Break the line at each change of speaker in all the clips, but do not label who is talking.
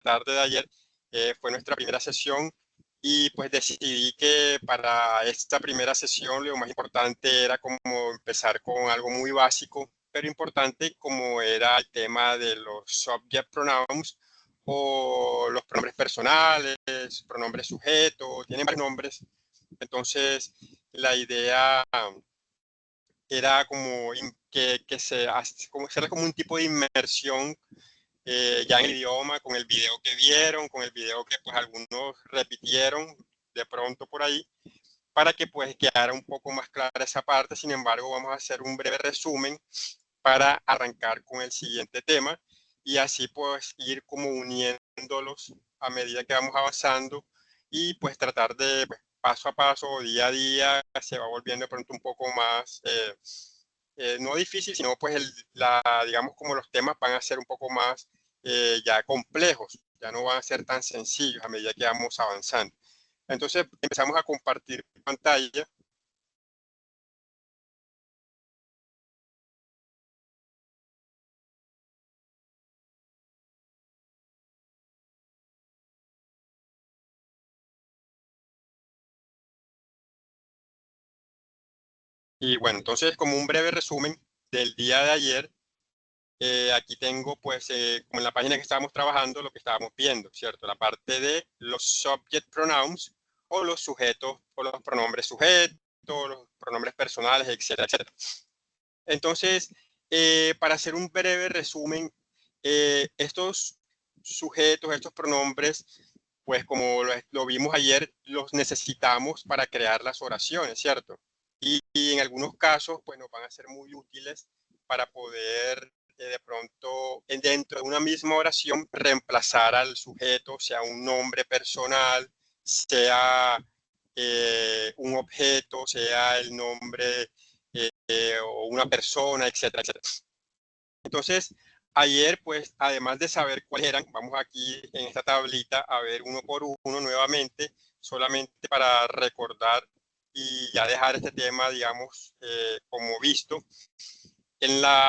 tarde de ayer fue nuestra primera sesión y pues decidí que para esta primera sesión lo más importante era como empezar con algo muy básico, pero importante, como era el tema de los subject pronouns o los pronombres personales, pronombres sujetos, tienen varios nombres. Entonces, la idea era como que se hace, como, ser como un tipo de inmersión ya en el idioma, con el video que vieron, con el video que pues algunos repitieron de pronto por ahí, para que pues quedara un poco más clara esa parte. Sin embargo, vamos a hacer un breve resumen para arrancar con el siguiente tema y así pues ir como uniéndolos a medida que vamos avanzando y pues tratar de pues, paso a paso, día a día, se va volviendo de pronto un poco más, no difícil, sino pues digamos como los temas van a ser un poco más ya complejos, ya no van a ser tan sencillos a medida que vamos avanzando. Entonces empezamos a compartir pantalla. Y bueno, entonces como un breve resumen del día de ayer, aquí tengo pues como en la página que estábamos trabajando lo que estábamos viendo, ¿cierto? La parte de los subject pronouns o los sujetos o los pronombres sujetos, los pronombres personales, etcétera, etcétera. Entonces, para hacer un breve resumen, estos sujetos, estos pronombres, pues como lo vimos ayer, los necesitamos para crear las oraciones, ¿cierto? Y en algunos casos, pues nos van a ser muy útiles para poder de pronto dentro de una misma oración reemplazar al sujeto, sea un nombre personal, sea un objeto, sea el nombre o una persona, etcétera, etcétera. Entonces, ayer, pues, además de saber cuáles eran, vamos aquí en esta tablita a ver uno por uno nuevamente, solamente para recordar y ya dejar este tema, digamos, como visto.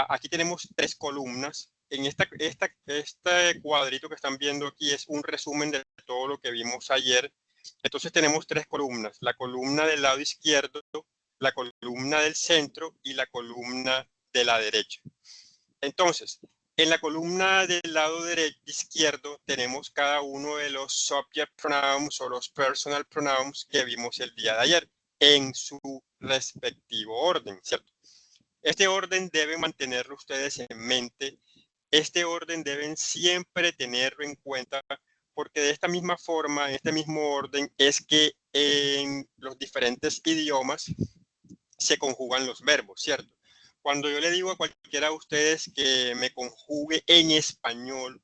Aquí tenemos 3 columnas. En este cuadrito que están viendo aquí es un resumen de todo lo que vimos ayer. Entonces tenemos 3 columnas. La columna del lado izquierdo, la columna del centro y la columna de la derecha. Entonces, en la columna del lado izquierdo tenemos cada uno de los subject pronouns o los personal pronouns que vimos el día de ayer en su respectivo orden, ¿cierto? Este orden deben mantenerlo ustedes en mente. Este orden deben siempre tenerlo en cuenta porque de esta misma forma, en este mismo orden, es que en los diferentes idiomas se conjugan los verbos, ¿cierto? Cuando yo le digo a cualquiera de ustedes que me conjugue en español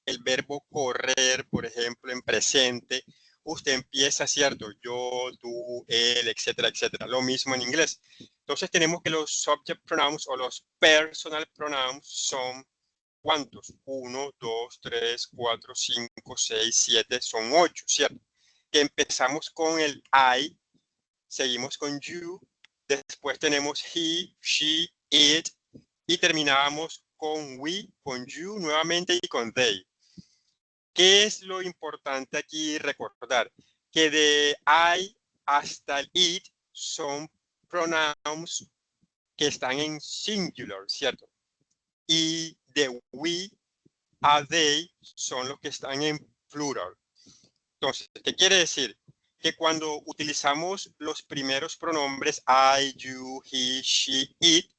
el verbo correr, por ejemplo, en presente, usted empieza, ¿cierto? Yo, tú, él, etcétera, etcétera. Lo mismo en inglés. Entonces tenemos que los subject pronouns o los personal pronouns son ¿cuántos? 1, 2, 3, 4, 5, 6, 7, son 8, ¿cierto? Que empezamos con el I, seguimos con you, después tenemos he, she, it, y terminábamos con we, con you nuevamente y con they. ¿Qué es lo importante aquí recordar? Que de I hasta el it son pronouns que están en singular, ¿cierto? Y de we a they son los que están en plural. Entonces, ¿qué quiere decir? Que cuando utilizamos los primeros pronombres I, you, he, she, it,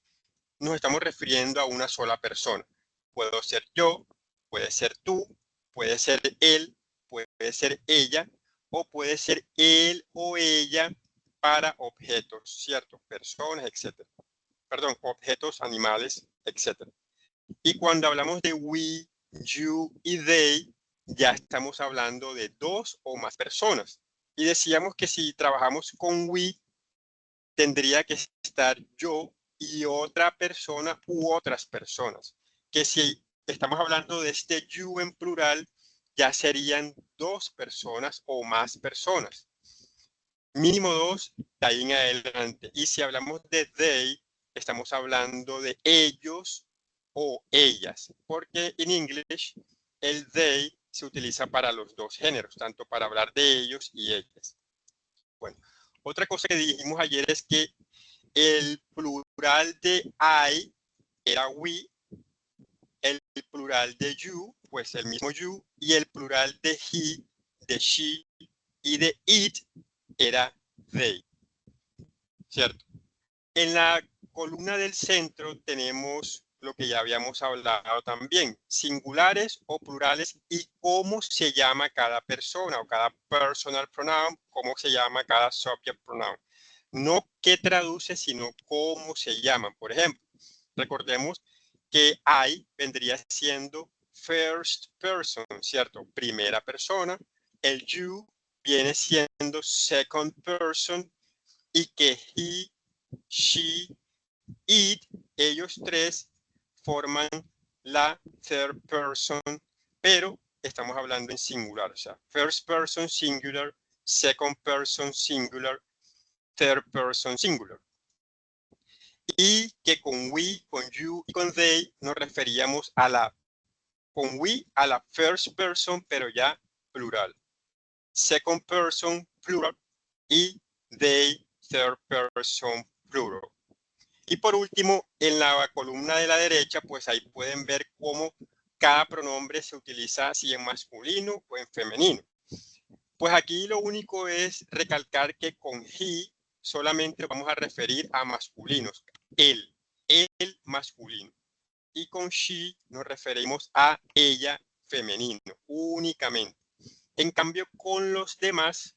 nos estamos refiriendo a una sola persona. Puedo ser yo, puede ser tú, puede ser él, puede ser ella, o puede ser él o ella para objetos, ¿cierto? Personas, etc. Perdón, objetos, animales, etc. Y cuando hablamos de we, you y they, ya estamos hablando de 2 o más personas. Y decíamos que si trabajamos con we, tendría que estar yo y otra persona u otras personas. Que si estamos hablando de este you en plural, ya serían 2 personas o más personas. Mínimo 2, de ahí en adelante. Y si hablamos de they, estamos hablando de ellos o ellas, porque en English el they se utiliza para los dos géneros, tanto para hablar de ellos y ellas. Bueno, otra cosa que dijimos ayer es que el plural de I era we, el plural de you, pues el mismo you, y el plural de he, de she y de it era they, ¿cierto? En la columna del centro tenemos lo que ya habíamos hablado también, singulares o plurales y cómo se llama cada persona o cada personal pronoun, cómo se llama cada subject pronoun. No qué traduce, sino cómo se llaman. Por ejemplo, recordemos que I vendría siendo first person, ¿cierto? Primera persona. El you viene siendo second person y que he, she, it, ellos tres forman la third person, pero estamos hablando en singular, o sea, first person singular, second person singular, third person singular. Y que con we, con you y con they nos referíamos a la, con we a la first person, pero ya plural. Second person plural y they third person plural. Y por último, en la columna de la derecha, pues ahí pueden ver cómo cada pronombre se utiliza si en masculino o en femenino. Pues aquí lo único es recalcar que con he solamente vamos a referir a masculinos, el masculino. Y con she nos referimos a ella femenino, únicamente. En cambio, con los demás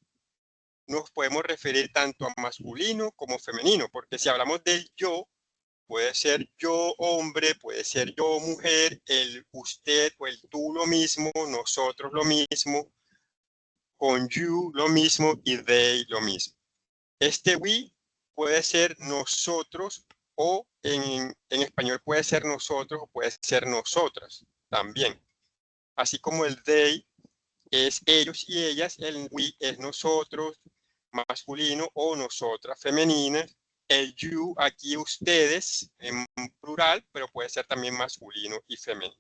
nos podemos referir tanto a masculino como femenino, porque si hablamos del yo, puede ser yo hombre, puede ser yo mujer, el usted o el tú lo mismo, nosotros lo mismo, con you lo mismo y they lo mismo. Este we puede ser nosotros o en español puede ser nosotros o puede ser nosotras también. Así como el they es ellos y ellas, el we es nosotros masculino o nosotras femeninas. El you aquí ustedes en plural, pero puede ser también masculino y femenino.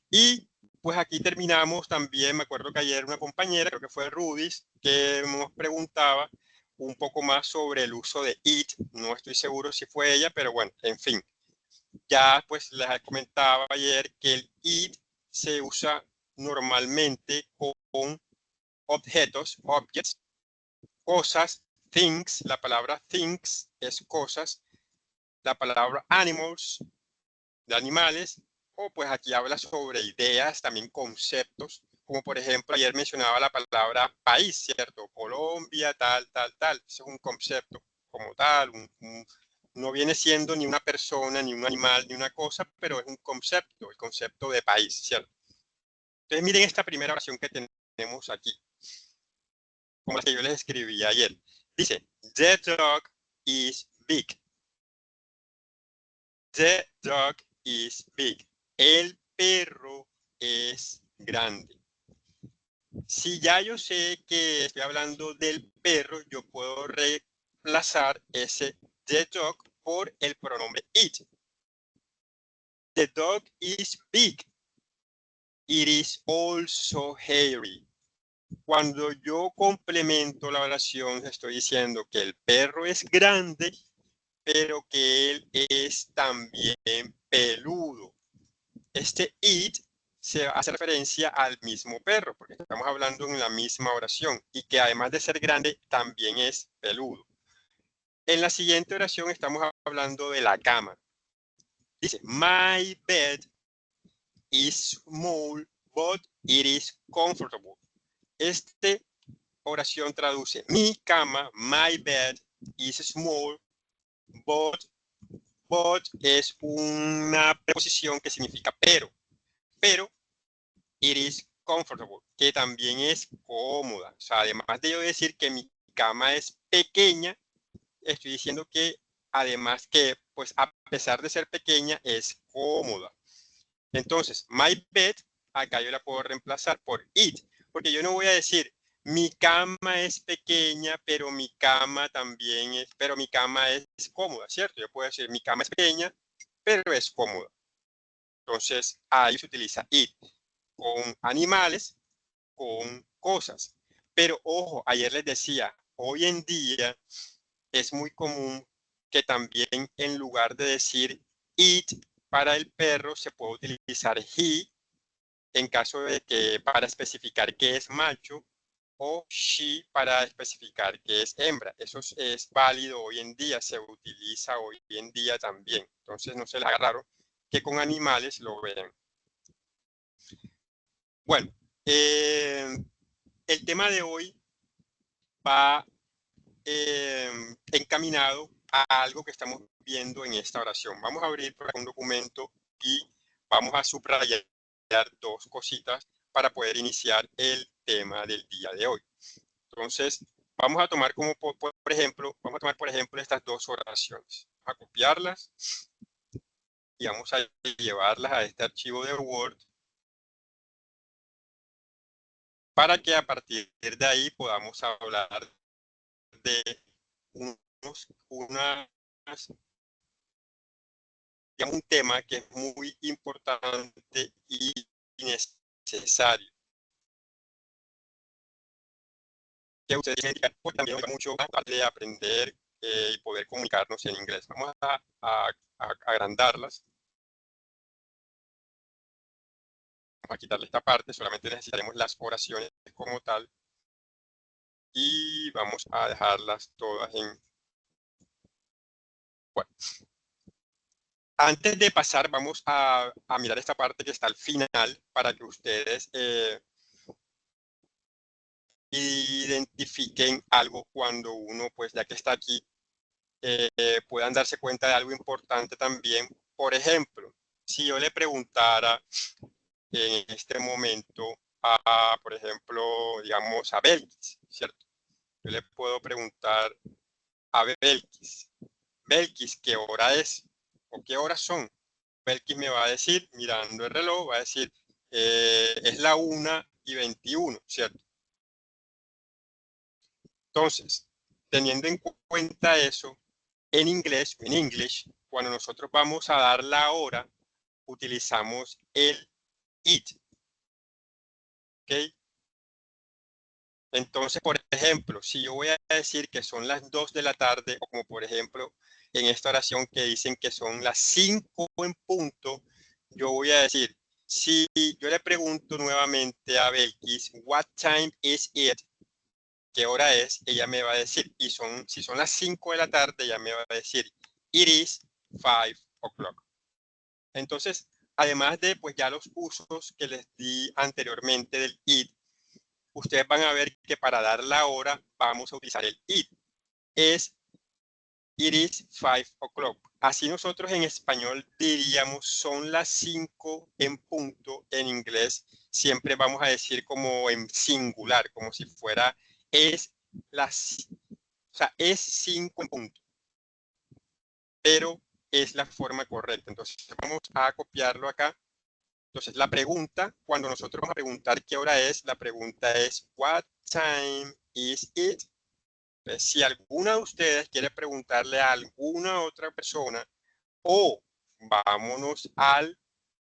Y pues aquí terminamos también, me acuerdo que ayer una compañera, creo que fue Rudis, que nos preguntaba un poco más sobre el uso de it. No estoy seguro si fue ella, pero bueno, en fin. Ya pues les comentaba ayer que el it se usa normalmente con objetos, objects, cosas, things. La palabra things es cosas. La palabra animals, de animales, o pues aquí habla sobre ideas, también conceptos, como por ejemplo ayer mencionaba la palabra país, ¿cierto? Colombia, tal, tal, tal. Ese es un concepto como tal, no viene siendo ni una persona, ni un animal, ni una cosa, pero es un concepto, el concepto de país, ¿cierto? Entonces miren esta primera oración que tenemos aquí, como la que yo les escribí ayer. Dice, the dog is big. The dog is big. El perro es grande. Si ya yo sé que estoy hablando del perro, yo puedo reemplazar ese the dog por el pronombre it. The dog is big. It is also hairy. Cuando yo complemento la oración, estoy diciendo que el perro es grande, pero que él es también peludo. Este it se hace referencia al mismo perro, porque estamos hablando en la misma oración, y que además de ser grande, también es peludo. En la siguiente oración estamos hablando de la cama. Dice, my bed is small, but it is comfortable. Esta oración traduce, mi cama, my bed is small, but es una preposición que significa pero it is comfortable, que también es cómoda. O sea, además de yo decir que mi cama es pequeña, estoy diciendo que además que, pues a pesar de ser pequeña, es cómoda. Entonces, my bed, acá yo la puedo reemplazar por it, porque yo no voy a decir, mi cama es pequeña, pero mi cama también es, pero mi cama es cómoda, ¿cierto? Yo puedo decir, mi cama es pequeña, pero es cómoda. Entonces, ahí se utiliza it. con animales, con cosas. Pero ojo, ayer les decía, hoy en día es muy común que también en lugar de decir it para el perro se puede utilizar he en caso de que para especificar que es macho o she para especificar que es hembra. Eso es válido hoy en día, se utiliza hoy en día también. Entonces no se les haga raro que con animales lo vean. Bueno, el tema de hoy va encaminado a algo que estamos viendo en esta oración. Vamos a abrir un documento y vamos a subrayar dos cositas para poder iniciar el tema del día de hoy. Entonces, vamos a tomar como por ejemplo, estas dos oraciones. Vamos a copiarlas y vamos a llevarlas a este archivo de Word para que a partir de ahí podamos hablar de un tema que es muy importante y necesario. Que ustedes tienen que también mucho aparte de aprender y poder comunicarnos en inglés. Vamos a agrandarlas. Vamos a quitarle esta parte, solamente necesitaremos las oraciones como tal. Y vamos a dejarlas todas en... Bueno. Antes de pasar, vamos a mirar esta parte que está al final para que ustedes identifiquen algo cuando uno, pues ya que está aquí, puedan darse cuenta de algo importante también. Por ejemplo, si yo le preguntara en este momento por ejemplo, digamos, a Belkis, ¿cierto? Yo le puedo preguntar a Belkis, Belkis, ¿qué hora es? ¿O qué horas son? Belkis me va a decir, mirando el reloj, va a decir, es la 1:21, ¿cierto? Entonces, teniendo en cuenta eso, en inglés, en English, cuando nosotros vamos a dar la hora, utilizamos el it. ¿Ok? Entonces, por ejemplo, si yo voy a decir que son las 2 de la tarde, o como por ejemplo en esta oración que dicen que son las 5 en punto, yo voy a decir, si yo le pregunto nuevamente a Belkis, what time is it? ¿Qué hora es? Ella me va a decir, y si son las 5 de la tarde, ella me va a decir, it is 5 o'clock. Entonces, además de pues ya los usos que les di anteriormente del it, ustedes van a ver que para dar la hora vamos a utilizar el it. It is 5 o'clock. Así nosotros en español diríamos son las 5 en punto. En inglés siempre vamos a decir como en singular, como si fuera es 5 en punto. Pero es la forma correcta. Entonces vamos a copiarlo acá. Entonces la pregunta, cuando nosotros vamos a preguntar qué hora es, la pregunta es what time is it? Entonces, si alguna de ustedes quiere preguntarle a alguna otra persona, o vámonos a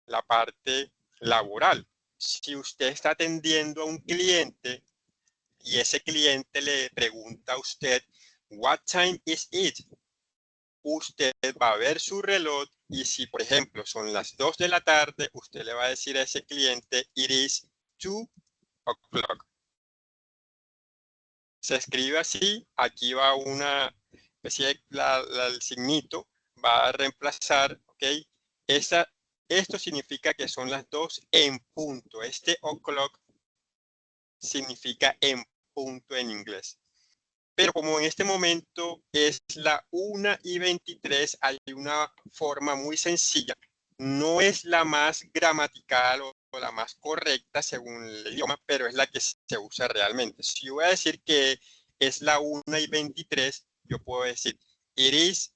la parte laboral. Si usted está atendiendo a un cliente y ese cliente le pregunta a usted, what time is it? Usted va a ver su reloj y si, por ejemplo, son las 2 de la tarde, usted le va a decir a ese cliente, it is 2 o'clock. Se escribe así, aquí va una especie el signito, va a reemplazar, ¿ok? Esto significa que son las 2 en punto. Este o'clock significa en punto en inglés. Pero como en este momento es la 1:23, hay una forma muy sencilla. No es la más gramatical o la más correcta según el idioma, pero es la que se usa realmente. Si yo voy a decir que es la 1:23, yo puedo decir, it is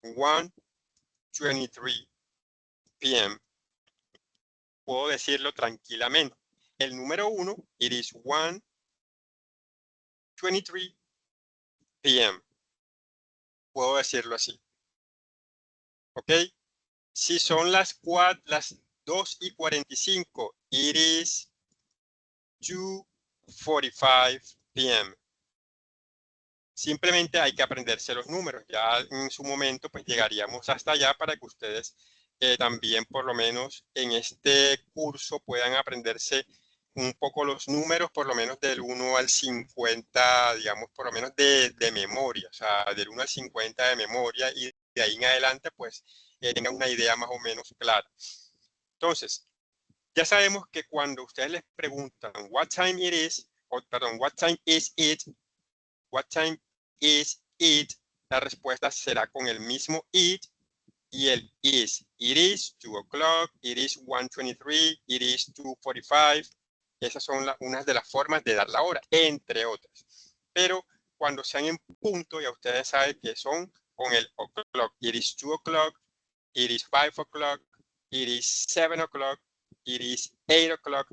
1:23 p.m. Puedo decirlo tranquilamente. El número 1, it is 1:23 p.m. Puedo decirlo así. ¿Ok? Si son las 2:45. It is 2:45 p.m. Simplemente hay que aprenderse los números. Ya en su momento pues llegaríamos hasta allá para que ustedes también por lo menos en este curso puedan aprenderse un poco los números, por lo menos del 1 al 50, digamos, por lo menos de memoria, o sea, del 1 al 50 de memoria, y de ahí en adelante pues tengan una idea más o menos clara. Entonces, ya sabemos que cuando ustedes les preguntan what time it is, o perdón, what time is it, what time is it, la respuesta será con el mismo it y el is. It is 2 o'clock, it is 1:23, it is 2:45. Esas son unas de las formas de dar la hora, entre otras. Pero cuando sean en punto, ya ustedes saben que son con el o'clock. It is 2 o'clock, it is 5 o'clock, it is 7 o'clock, it is 8 o'clock.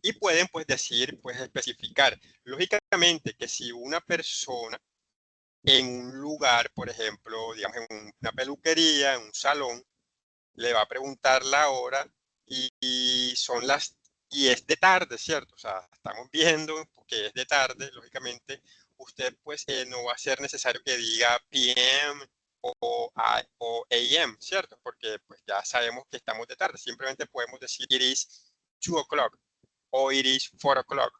Y pueden pues decir, pues especificar. Lógicamente que si una persona en un lugar, por ejemplo, digamos en una peluquería, en un salón, le va a preguntar la hora y son y es de tarde, ¿cierto? O sea, estamos viendo que es de tarde, lógicamente, usted pues no va a ser necesario que diga PM o AM, ¿cierto? Porque pues ya sabemos que estamos de tarde, simplemente podemos decir it is 2 o'clock o it is 4 o'clock.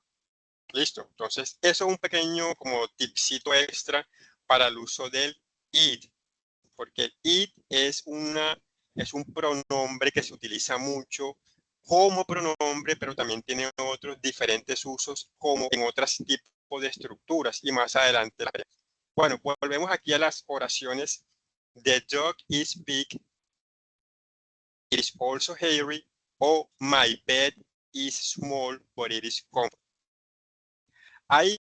Listo. Entonces, eso es un pequeño como tipcito extra para el uso del it, porque el it es un pronombre que se utiliza mucho como pronombre, pero también tiene otros diferentes usos como en otros tipos de estructuras y más adelante. Bueno, pues volvemos aquí a las oraciones. The dog is big, it is also hairy, o my bed is small, but it is comfortable. Hay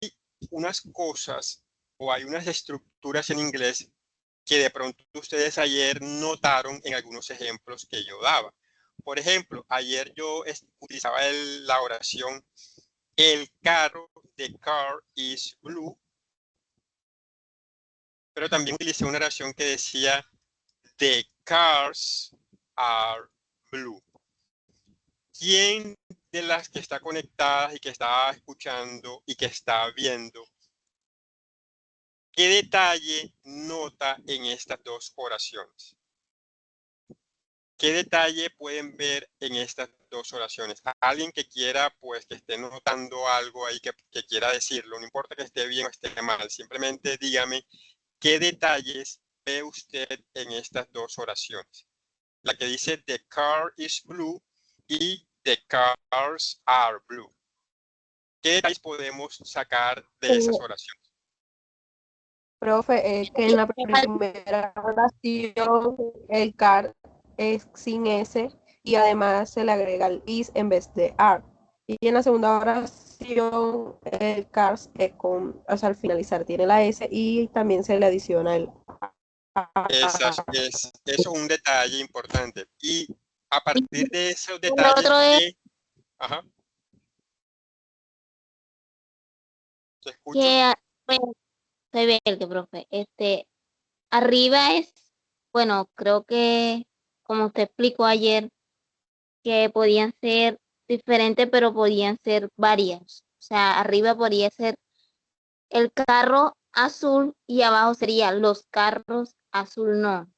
unas cosas o hay unas estructuras en inglés que de pronto ustedes ayer notaron en algunos ejemplos que yo daba. Por ejemplo, ayer yo utilizaba la oración el carro, the car is blue, pero también utilicé una oración que decía the cars are blue. ¿Quién de las que está conectada y que está escuchando y que está viendo, qué detalle nota en estas dos oraciones? ¿Qué detalle pueden ver en estas dos oraciones? Alguien que quiera, pues, que esté notando algo ahí que quiera decirlo, no importa que esté bien o esté mal, simplemente dígame qué detalles ve usted en estas dos oraciones. La que dice the car is blue y the cars are blue. ¿Qué detalles podemos sacar de esas oraciones?
Profe, que en la primera oración el car es sin S y además se le agrega el is en vez de are. Y en la segunda oración el cars al finalizar tiene la S y también se le adiciona el
Eso es un detalle importante. Y a partir de esos
El
detalles
otro es
Ajá. ¿Te escucho?
que, bueno, soy Belke, profe. Arriba es, bueno, creo que, como usted explicó ayer, que podían ser diferentes, pero podían ser varias. O sea, arriba podría ser el carro azul y abajo serían los carros azul no.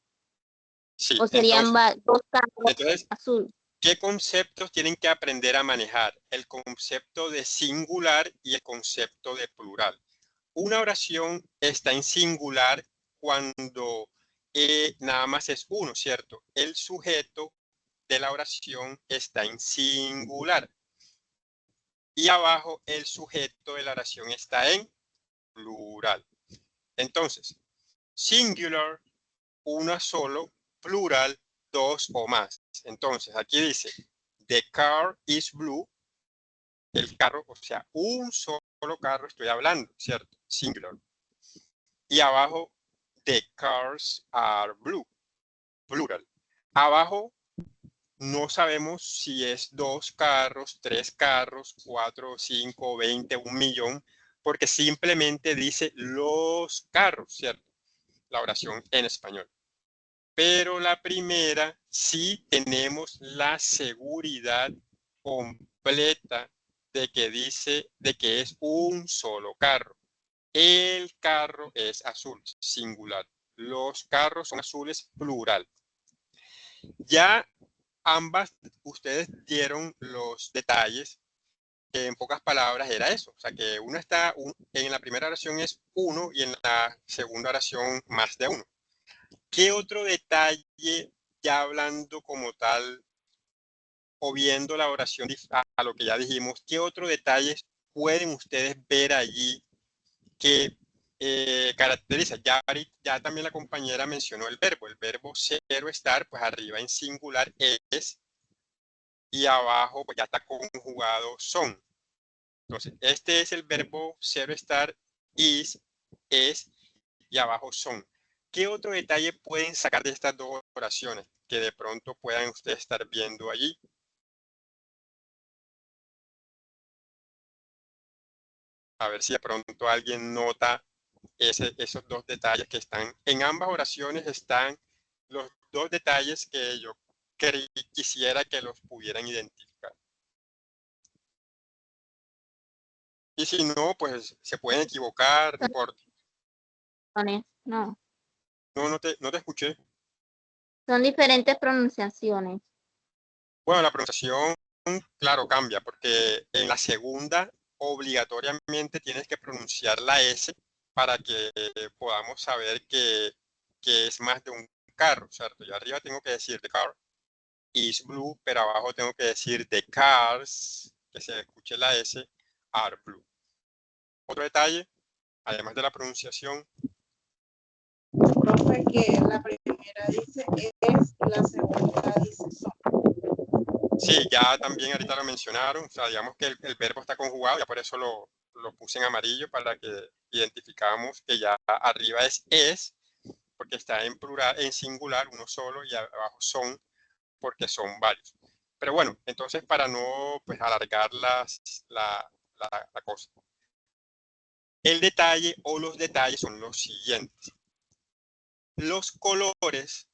Sí,
O serían dos carros
entonces,
azul.
¿qué conceptos tienen que aprender a manejar? El concepto de singular y el concepto de plural. Una oración está en singular cuando nada más es uno, ¿cierto? El sujeto de la oración está en singular. Y abajo el sujeto de la oración está en plural. Entonces, singular, una solo, plural, dos o más. Entonces, aquí dice, the car is blue, el carro, o sea, un solo carro estoy hablando, ¿cierto? Singular. Y abajo, the cars are blue, plural. Abajo, no sabemos si es 2 carros, 3 carros, 4, 5, 20, 1 millón, porque simplemente dice los carros, ¿cierto? La oración en español. pero la primera sí tenemos la seguridad completa de que dice de que es un solo carro. El carro es azul, singular. Los carros son azules, plural. Ya ambas, ustedes dieron los detalles, que en pocas palabras era eso. O sea, que uno está, en la primera oración es uno y en la segunda oración más de uno. ¿Qué otro detalle, ya hablando como tal, o viendo la oración a lo que ya dijimos, qué otros detalles pueden ustedes ver allí que caracteriza? Ya también la compañera mencionó el verbo zero estar, pues arriba en singular es, y abajo pues ya está conjugado son. Entonces, este es el verbo zero estar, is, es, y abajo son. ¿Qué otro detalle pueden sacar de estas dos oraciones que de pronto puedan ustedes estar viendo allí? A ver si de pronto alguien nota esos dos detalles que están en ambas oraciones. Están los dos detalles que yo quisiera que los pudieran identificar. Y si no, pues se pueden equivocar, no importa.
No,
No te escuché.
son diferentes pronunciaciones.
Bueno, la pronunciación, claro, cambia, porque en la segunda obligatoriamente tienes que pronunciar la S para que podamos saber que es más de un carro, ¿cierto? Yo arriba tengo que decir the car is blue, pero abajo tengo que decir the cars, que se escuche la S, are blue. Otro detalle, además de la pronunciación.
Profe, que la primera dice es y la segunda dice son.
Sí, ya también ahorita lo mencionaron, o sea, digamos que el verbo está conjugado, ya por eso lo puse en amarillo para que identificamos que ya arriba es, porque está en plural, en singular, uno solo, y abajo son, porque son varios. Pero bueno, entonces para no pues, alargar la cosa. El detalle o los detalles son los siguientes. Los colores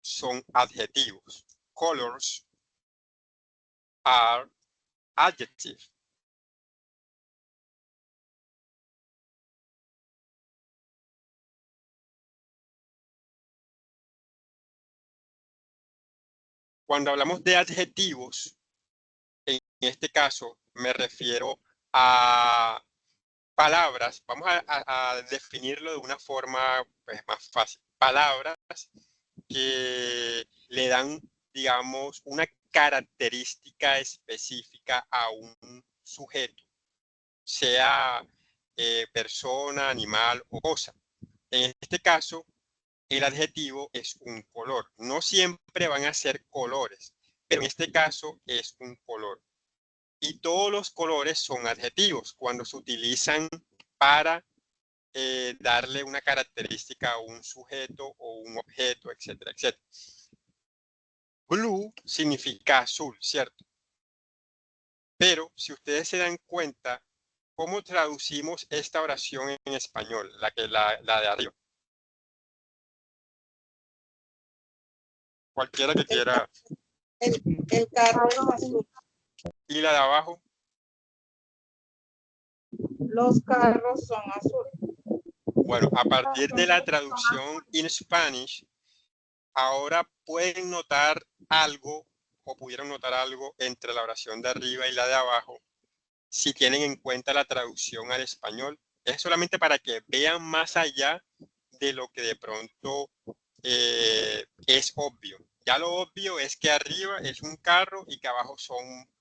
son adjetivos. Colors are adjectives. Cuando hablamos de adjetivos, en este caso me refiero a palabras, vamos a definirlo de una forma pues, más fácil. Palabras que le dan, digamos, una característica específica a un sujeto, sea persona, animal o cosa. En este caso, el adjetivo es un color. No siempre van a ser colores, pero en este caso es un color. Y todos los colores son adjetivos cuando se utilizan para darle una característica a un sujeto o un objeto, etcétera, etcétera. Blue significa azul, ¿cierto? Pero si ustedes se dan cuenta, ¿cómo traducimos esta oración en español? La de arriba. Cualquiera que quiera.
El carro es azul.
Y la de abajo.
Los carros son azules.
Bueno, a partir de la traducción in Spanish, ahora pueden notar algo o pudieron notar algo entre la oración de arriba y la de abajo, si tienen en cuenta la traducción al español. Es solamente para que vean más allá de lo que de pronto es obvio. Ya lo obvio es que arriba es un carro y que abajo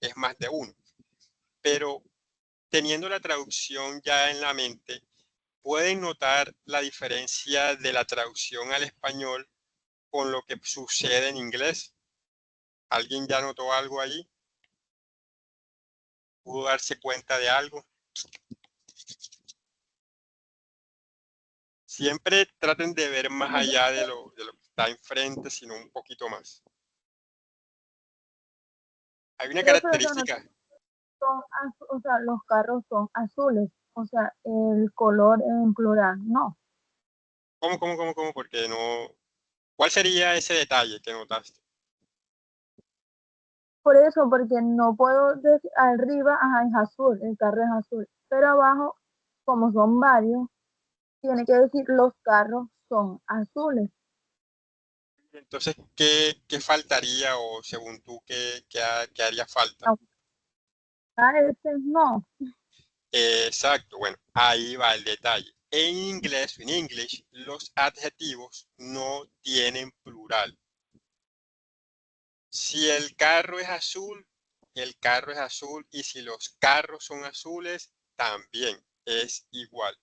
es más de uno. Pero teniendo la traducción ya en la mente, pueden notar la diferencia de la traducción al español con lo que sucede en inglés. ¿Alguien ya notó algo allí? ¿Pudo darse cuenta de algo? Siempre traten de ver más allá de lo que está enfrente, sino un poquito más. Hay una característica.
O sea, los carros son azules, o sea, el color en plural, no.
¿Cómo? Porque no. ¿Cuál sería ese detalle que notaste?
Por eso, porque no puedo decir, arriba, ajá, es azul, el carro es azul, pero abajo, como son varios, tiene que decir los carros son azules.
Entonces, ¿qué faltaría o según tú, qué haría falta?
A ese no.
Exacto, bueno, ahí va el detalle. En inglés, en English, los adjetivos no tienen plural. Si el carro es azul, el carro es azul, y si los carros son azules, también es igual.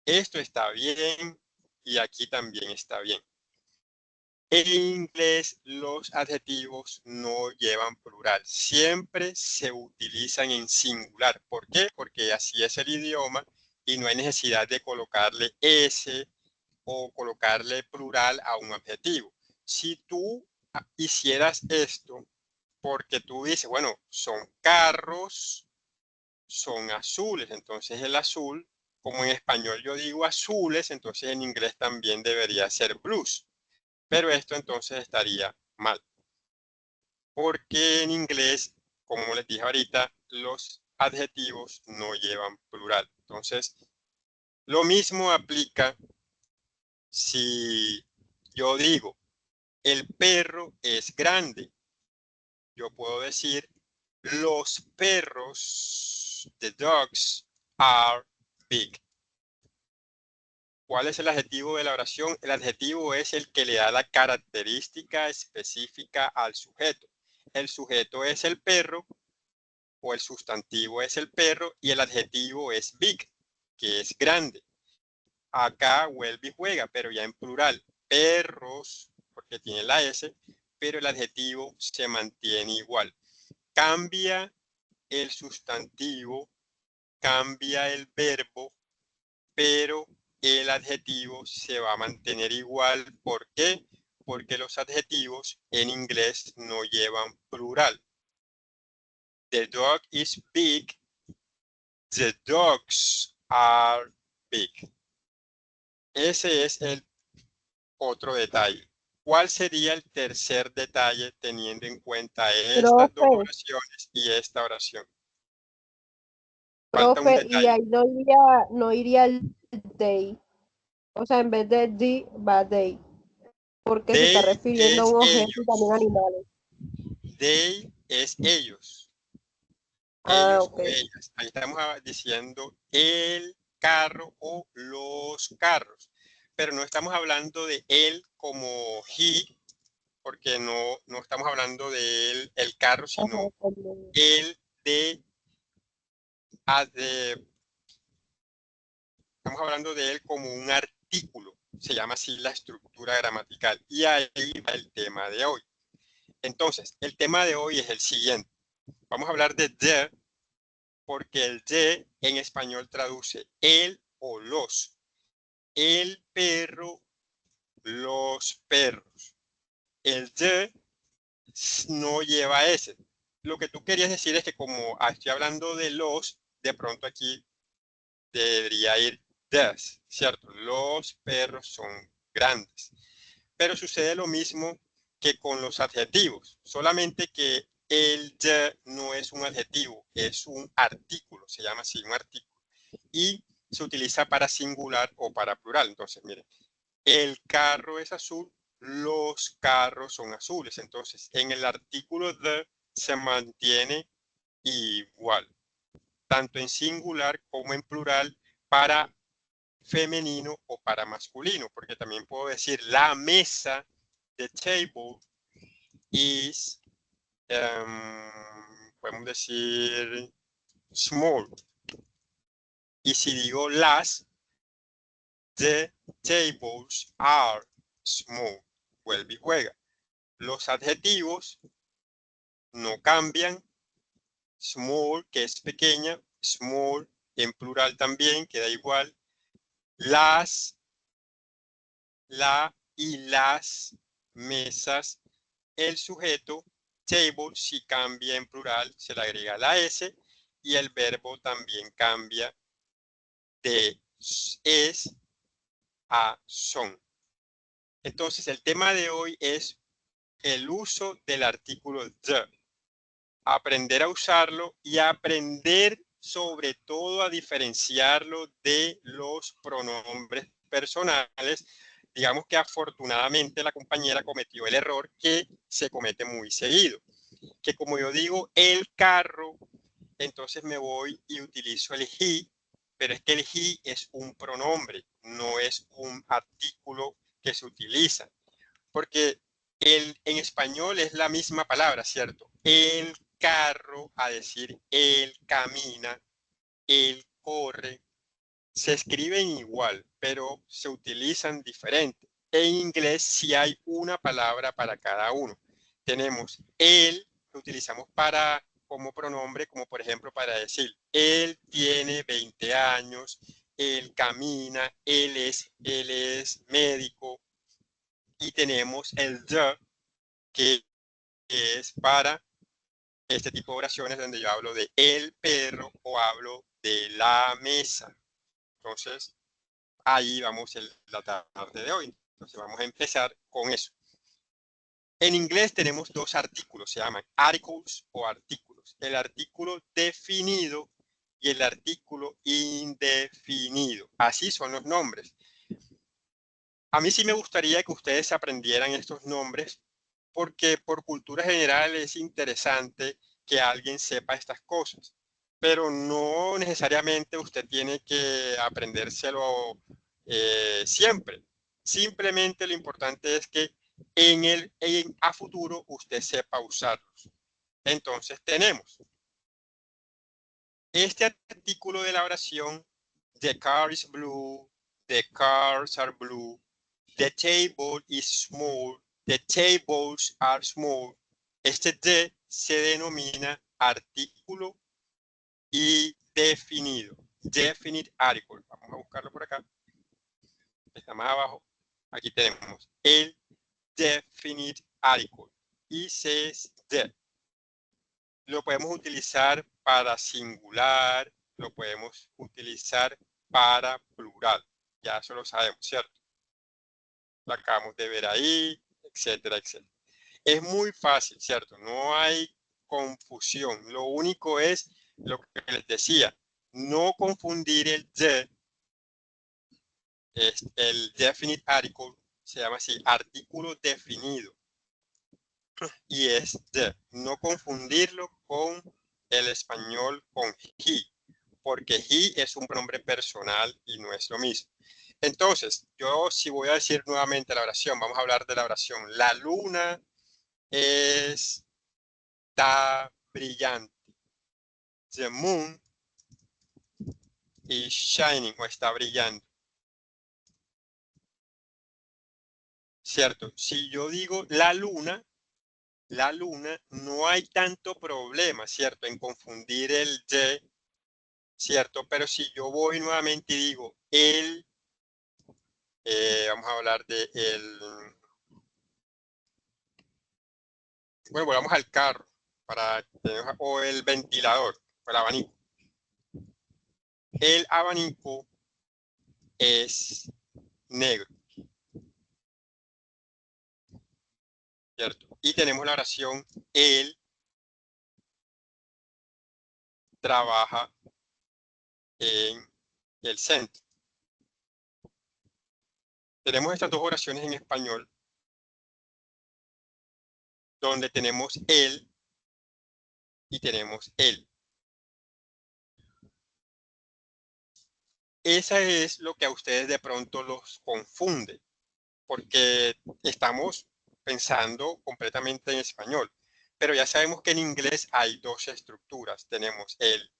Esto está bien y aquí también está bien. En inglés, los adjetivos no llevan plural. Siempre se utilizan en singular. ¿Por qué? Porque así es el idioma y no hay necesidad de colocarle S o colocarle plural a un adjetivo. Si tú hicieras esto, porque tú dices, bueno, son carros, son azules, entonces el azul, como en español yo digo azules, entonces en inglés también debería ser blues. Pero esto entonces estaría mal, porque en inglés, como les dije ahorita, los adjetivos no llevan plural. Entonces, lo mismo aplica si yo digo, el perro es grande. Yo puedo decir, los perros, the dogs, are big. ¿Cuál es el adjetivo de la oración? El adjetivo es el que le da la característica específica al sujeto. El sujeto es el perro o el sustantivo es el perro y el adjetivo es big, que es grande. Acá vuelve y juega, pero ya en plural. Perros, porque tiene la S, pero el adjetivo se mantiene igual. Cambia el sustantivo, cambia el verbo, pero el adjetivo se va a mantener igual. ¿Por qué? Porque los adjetivos en inglés no llevan plural. The dog is big. The dogs are big. Ese es el otro detalle. ¿Cuál sería el tercer detalle teniendo en cuenta estas dos
Profe,
oraciones y esta oración? Falta un
profe, y
detalle.
ahí no iría el day. O sea, en vez de the, va they. Porque se está
They
refiriendo a
es
un objeto y también
ellos.
animales.
They es ellos.
Ah,
Ellos
ok.
o ellas. Ahí estamos diciendo el carro o los carros. Pero no estamos hablando de él como he, porque no estamos hablando de él, el carro,
Ajá,
sino
perdón.
el de, estamos hablando de él como un artículo. Se llama así la estructura gramatical. Y ahí va el tema de hoy. Entonces, el tema de hoy es el siguiente. Vamos a hablar de the, porque el de en español traduce el o los. El perro, los perros. El de no lleva ese. Lo que tú querías decir es que como estoy hablando de los, de pronto aquí debería ir des, ¿cierto? Los perros son grandes. Pero sucede lo mismo que con los adjetivos, solamente que el de no es un adjetivo, es un artículo, se llama así, un artículo. Y se utiliza para singular o para plural. Entonces, miren, el carro es azul, los carros son azules. Entonces, en el artículo de se mantiene igual, tanto en singular como en plural, para femenino o para masculino, porque también puedo decir la mesa, the table is, podemos decir small. Y si digo las, the tables are small. Vuelve y juega. Los adjetivos no cambian. Small, que es pequeña, small en plural también, queda igual. Las, la y las mesas. El sujeto, table, si cambia en plural, se le agrega la S y el verbo también cambia de es a son. Entonces, el tema de hoy es el uso del artículo the. Aprender a usarlo y aprender sobre todo a diferenciarlo de los pronombres personales. Digamos que afortunadamente la compañera cometió el error que se comete muy seguido. Que como yo digo, el carro, entonces me voy y utilizo el he, pero es que el he es un pronombre, no es un artículo que se utiliza. Porque en español es la misma palabra, ¿cierto? El carro, a decir él camina, él corre, se escriben igual, pero se utilizan diferente. En inglés sí hay una palabra para cada uno. Tenemos él, que utilizamos como pronombre, como por ejemplo para decir, él tiene 20 años, él camina, él es médico. Y tenemos el the, que es para este tipo de oraciones donde yo hablo de el perro o hablo de la mesa. Entonces, ahí vamos la tarde de hoy. Entonces, vamos a empezar con eso. En inglés tenemos dos artículos, se llaman articles o artículos. El artículo definido y el artículo indefinido. Así son los nombres. A mí sí me gustaría que ustedes aprendieran estos nombres porque por cultura general es interesante que alguien sepa estas cosas, pero no necesariamente usted tiene que aprendérselo siempre. Simplemente lo importante es que a futuro usted sepa usarlos. Entonces tenemos este artículo de la oración, the car is blue, the cars are blue, the table is small, the tables are small. Este de se denomina artículo indefinido. Definite article. Vamos a buscarlo por acá. Está más abajo. Aquí tenemos el definite article. Y se es de. Lo podemos utilizar para singular, lo podemos utilizar para plural. Ya eso lo sabemos, ¿cierto? Lo acabamos de ver ahí, etcétera, etcétera. Es muy fácil, ¿cierto? No hay confusión. Lo único es lo que les decía, no confundir el the, el definite article, se llama así, artículo definido. Y es the, no confundirlo con el español con he, porque he es un pronombre personal y no es lo mismo. Entonces, yo sí voy a decir nuevamente la oración, vamos a hablar de la oración. La luna está brillante. The moon is shining o está brillando. ¿Cierto? Si yo digo la luna, no hay tanto problema, ¿cierto? En confundir el de, ¿cierto? Pero si yo voy nuevamente y digo el, vamos a hablar de el, bueno, volvamos al carro, o el ventilador, o el abanico. El abanico es negro, ¿cierto? Y tenemos la oración, él trabaja en el centro. Tenemos estas dos oraciones en español, donde tenemos él y tenemos él. Esa es lo que a ustedes de pronto los confunde, porque estamos pensando completamente en español. Pero ya sabemos que en inglés hay dos estructuras. Tenemos el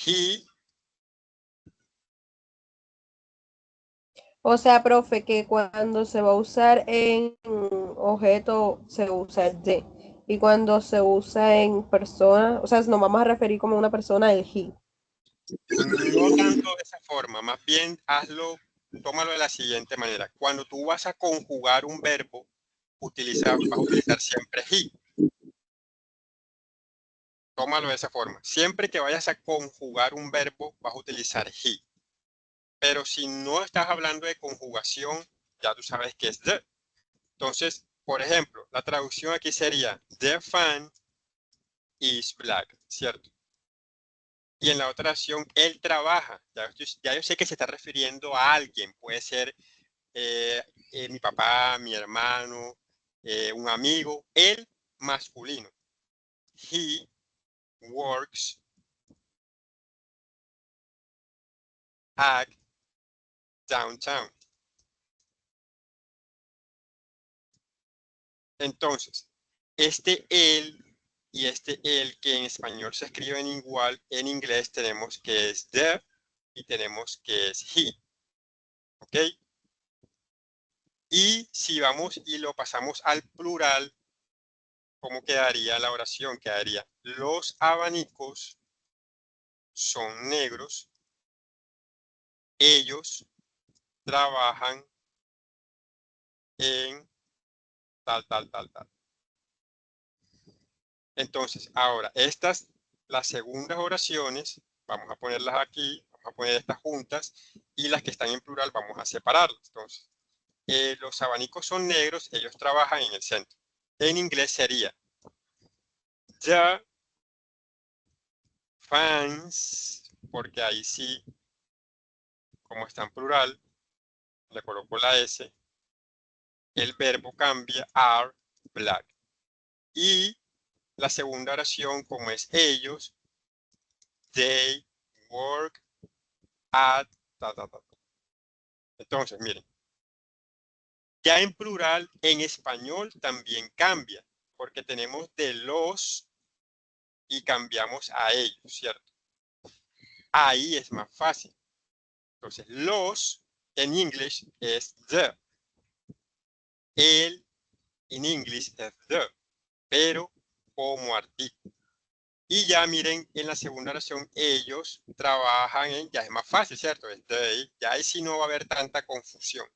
he.
O sea, profe, que cuando se va a usar en objeto se usa el de. Y cuando se usa en persona, o sea, nos vamos a referir como una persona, el he.
No tanto de esa forma, más bien tómalo de la siguiente manera. Cuando tú vas a conjugar un verbo, vas a utilizar siempre he. Tómalo de esa forma. Siempre que vayas a conjugar un verbo, vas a utilizar he. Pero si no estás hablando de conjugación, ya tú sabes que es the. Entonces, por ejemplo, la traducción aquí sería, the fan is black, ¿cierto? Y en la otra oración, él trabaja. Ya yo sé que se está refiriendo a alguien. Puede ser mi papá, mi hermano, un amigo. Él, masculino. He works at downtown. Entonces, este él y este él que en español se escriben igual, en inglés tenemos que es the y tenemos que es he. ¿Ok? Y si vamos y lo pasamos al plural, ¿cómo quedaría la oración? Quedaría, los abanicos son negros, ellos trabajan en tal, tal, tal, tal. Entonces, ahora, las segundas oraciones, vamos a ponerlas aquí, vamos a poner estas juntas, y las que están en plural vamos a separarlas. Entonces, los abanicos son negros, ellos trabajan en el centro. En inglés sería, the fans, porque ahí sí, como está en plural, le coloco la S, el verbo cambia, are black. Y la segunda oración, como es ellos, they work at, ta, ta, ta. Entonces, miren, ya en plural, en español también cambia, porque tenemos de los y cambiamos a ellos, ¿cierto? Ahí es más fácil. Entonces, los en inglés es the. El en inglés es the, pero como artículo. Y ya miren, en la segunda oración, ellos trabajan en, ya es más fácil, ¿cierto? Es they, ya ahí sí no va a haber tanta confusión.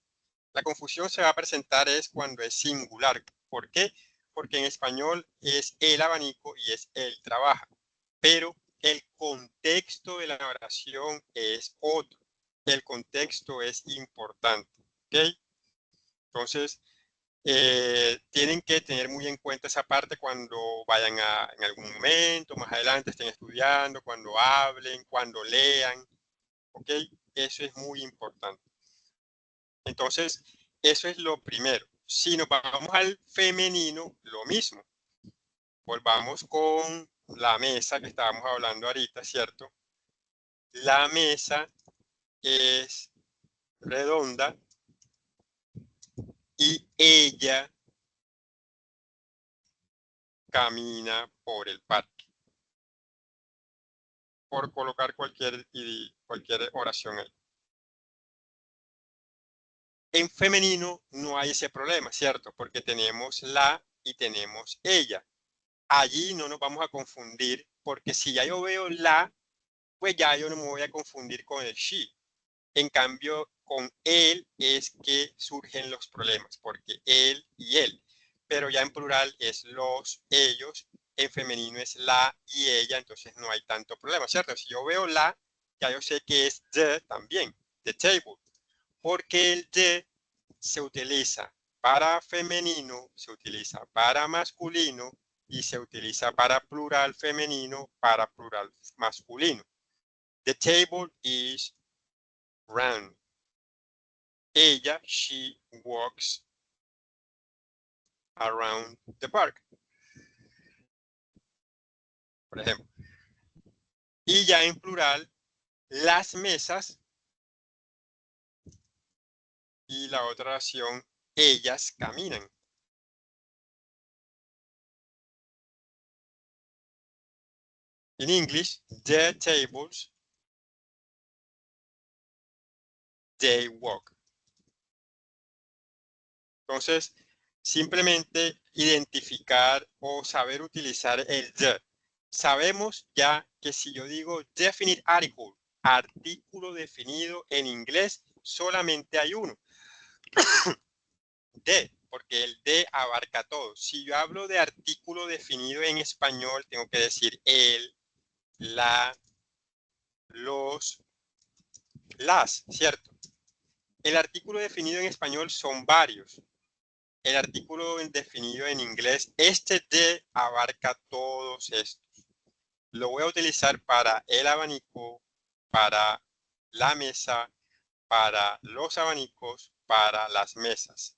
La confusión se va a presentar es cuando es singular. ¿Por qué? Porque en español es el abanico y es el trabaja. Pero el contexto de la oración es otro. El contexto es importante. ¿Ok? Entonces, tienen que tener muy en cuenta esa parte cuando vayan en algún momento, más adelante estén estudiando, cuando hablen, cuando lean. ¿Ok? Eso es muy importante. Entonces, eso es lo primero. Si nos vamos al femenino, lo mismo. Volvamos con la mesa que estábamos hablando ahorita, ¿cierto? La mesa es redonda y ella camina por el parque. Por colocar cualquier oración ahí. En femenino no hay ese problema, ¿cierto? Porque tenemos la y tenemos ella. Allí no nos vamos a confundir, porque si ya yo veo la, pues ya yo no me voy a confundir con el she. En cambio, con él es que surgen los problemas, porque él y él. Pero ya en plural es los, ellos, en femenino es la y ella, entonces no hay tanto problema, ¿cierto? Si yo veo la, ya yo sé que es the también, the table, porque el the se utiliza para femenino, se utiliza para masculino y se utiliza para plural femenino, para plural masculino. The table is round. Ella, she walks around the park. Por ejemplo. Y ya en plural, las mesas y la otra oración, ellas caminan. In English, the tables, they walk. Entonces, simplemente identificar o saber utilizar el the. Sabemos ya que si yo digo definite article, artículo definido en inglés, solamente hay uno. De, porque el de abarca todo. Si yo hablo de artículo definido en español, tengo que decir el, la, los, las, ¿cierto? El artículo definido en español son varios. el artículo indefinido en inglés, este de abarca todos estos. Lo voy a utilizar para el abanico, para la mesa, para los abanicos, para las mesas.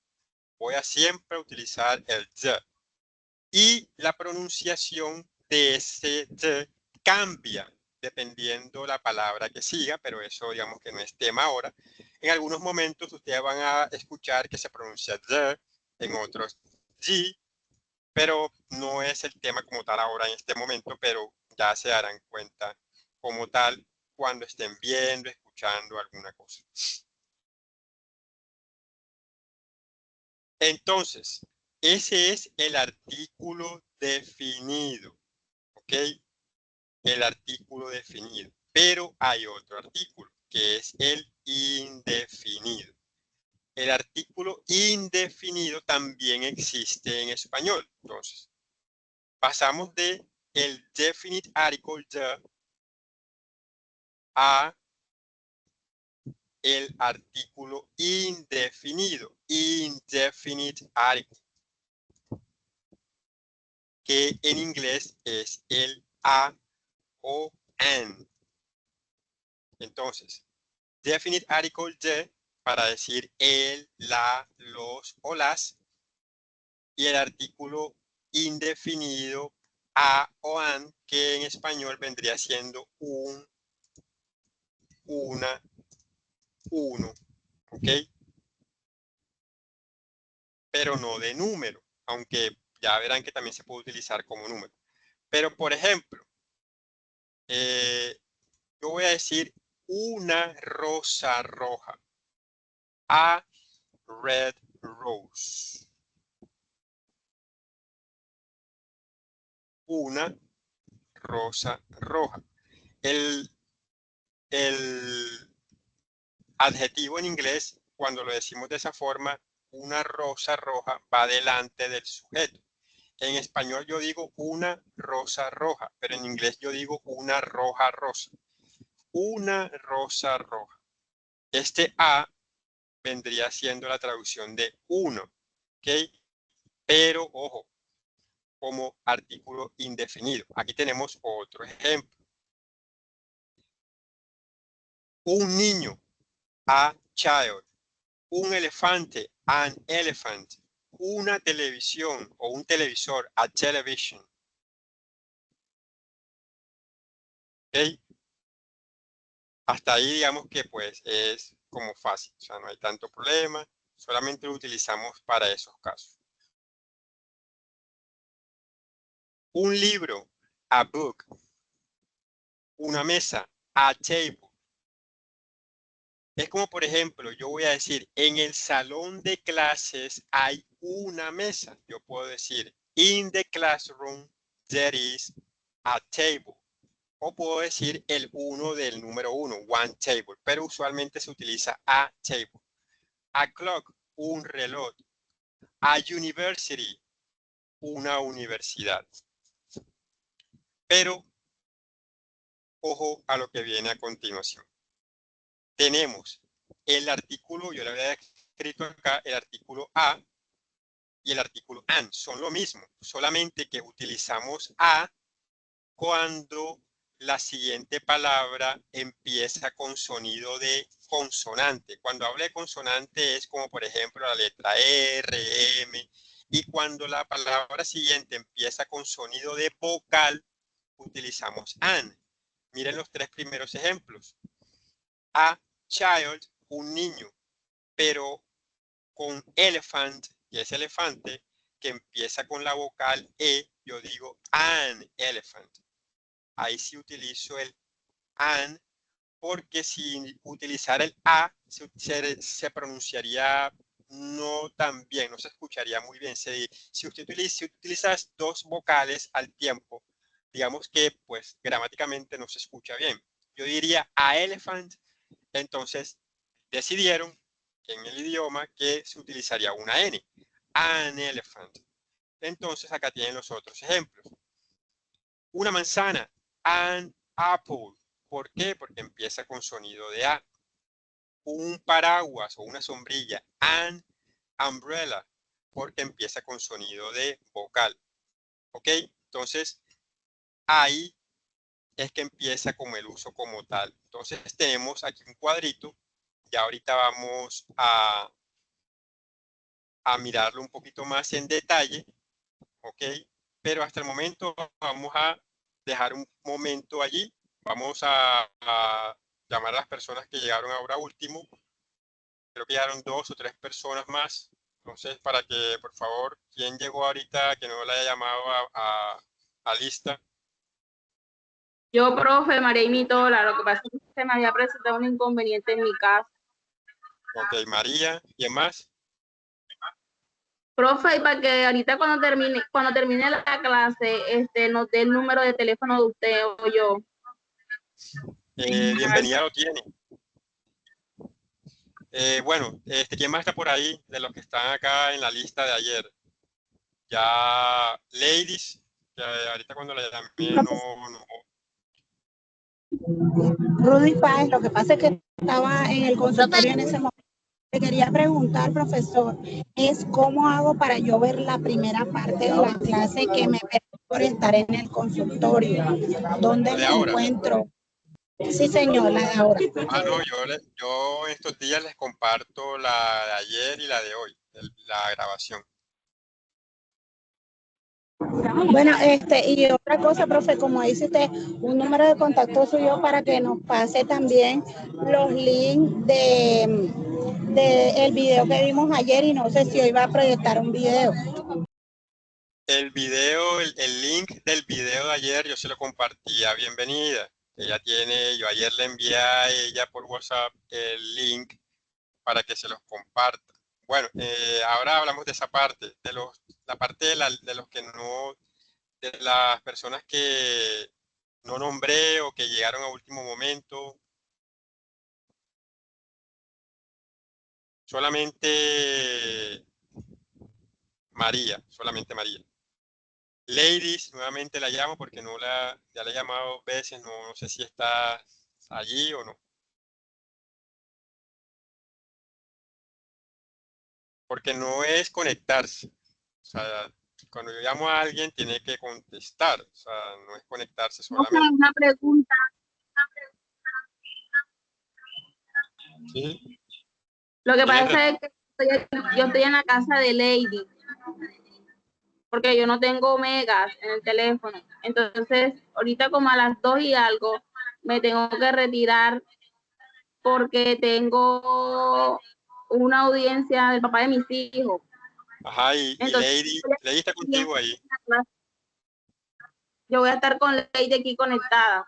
Voy a siempre utilizar el the. Y la pronunciación de ese the cambia dependiendo la palabra que siga, pero eso digamos que no es tema ahora. En algunos momentos ustedes van a escuchar que se pronuncia the, en otros the, pero no es el tema como tal ahora en este momento, pero ya se darán cuenta como tal cuando estén viendo, escuchando alguna cosa. Entonces, ese es el artículo definido, ¿ok? El artículo definido. Pero hay otro artículo, que es el indefinido. El artículo indefinido también existe en español. Entonces, pasamos de el definite article the a el artículo indefinido, indefinite article, que en inglés es el a o an. Entonces, definite article the para decir el, la, los o las, y el artículo indefinido a o an, que en español vendría siendo un, una, uno, ¿ok? Pero no de número, aunque ya verán que también se puede utilizar como número. Pero, por ejemplo, yo voy a decir una rosa roja. A red rose. Una rosa roja. El adjetivo en inglés, cuando lo decimos de esa forma, una rosa roja va delante del sujeto. En español yo digo una rosa roja, pero en inglés yo digo una roja rosa. Una rosa roja. Este A vendría siendo la traducción de uno, ¿ok? Pero, ojo, como artículo indefinido. Aquí tenemos otro ejemplo. Un niño, a child. Un elefante, an elephant. Una televisión o un televisor, a television. ¿Ok? Hasta ahí digamos que pues es como fácil, o sea, no hay tanto problema, solamente lo utilizamos para esos casos. Un libro, a book. Una mesa, a table. Es como, por ejemplo, yo voy a decir, en el salón de clases hay una mesa. Yo puedo decir, in the classroom there is a table. O puedo decir el uno del número uno, one table, pero usualmente se utiliza a table. A clock, un reloj. A university, una universidad. Pero, ojo a lo que viene a continuación. Tenemos el artículo, yo le había escrito acá, el artículo a y el artículo an. Son lo mismo, solamente que utilizamos a cuando la siguiente palabra empieza con sonido de consonante. Cuando hablo de consonante es como por ejemplo la letra R, M, y cuando la palabra siguiente empieza con sonido de vocal, utilizamos an. Miren los tres primeros ejemplos. A child, un niño, pero con elephant, que es elefante, que empieza con la vocal E, yo digo an elephant. Ahí sí utilizo el an, porque si utilizara el a, se pronunciaría no tan bien, no se escucharía muy bien. Si utilizas dos vocales al tiempo, digamos que pues gramáticamente no se escucha bien. Yo diría a elephant, entonces decidieron en el idioma que se utilizaría una N, an elephant. Entonces acá tienen los otros ejemplos. Una manzana, an apple. ¿Por qué? Porque empieza con sonido de A. Un paraguas o una sombrilla, an umbrella. porque empieza con sonido de vocal. ¿Ok? Entonces, ahí es que empieza como el uso como tal. Entonces, tenemos aquí un cuadrito. Ya ahorita vamos a mirarlo un poquito más en detalle. ¿Ok? Pero hasta el momento vamos a dejar un momento allí. Vamos a llamar a las personas que llegaron ahora último. Creo que llegaron 2 o 3 personas más. Entonces, para que, por favor, ¿quién llegó ahorita que no le haya llamado a lista?
Yo, profe, María y Mitola, lo que pasa es que se me había presentado un inconveniente en mi casa.
Ok, María. ¿Quién más?
Profe, y para que ahorita cuando termine la clase, nos dé el número de teléfono de usted o yo.
Bienvenida lo tiene. Bueno, ¿quién más está por ahí de los que están acá en la lista de ayer? Ya, ladies, que ahorita cuando la llamé no.
Rudy Páez, lo que pasa es que estaba en el consultorio en ese momento. Te quería preguntar, profesor, es cómo hago para yo ver la primera parte de la clase que me permite por estar en el consultorio. ¿Dónde
¿La de
me
ahora?
encuentro? Sí, señor, la de ahora.
Ah, no, yo estos días les comparto la de ayer y la de hoy, la grabación.
Bueno, y otra cosa, profe, como dice usted, un número de contacto suyo para que nos pase también los links de el video que vimos ayer, y no sé si hoy va a proyectar un video.
El video, el link del video de ayer yo se lo compartí a Bienvenida. Ella tiene, yo ayer le envié a ella por WhatsApp el link para que se los comparta. Bueno, ahora hablamos de esa parte, la parte de los que no, de las personas que no nombré o que llegaron a último momento. Solamente María, solamente María. Ladies, nuevamente la llamo porque ya la he llamado 2 veces, no sé si está allí o no. Porque no es conectarse. O sea, cuando yo llamo a alguien tiene que contestar. O sea, no es conectarse solamente.
Una pregunta.
¿Sí?
Lo que pasa es que yo estoy en la casa de Lady, porque yo no tengo megas en el teléfono. Entonces, ahorita como a las 2 y algo, me tengo que retirar porque tengo una audiencia del papá de mis hijos.
Ajá, y
Entonces,
Lady está contigo ahí.
yo voy a estar con Lady aquí conectada.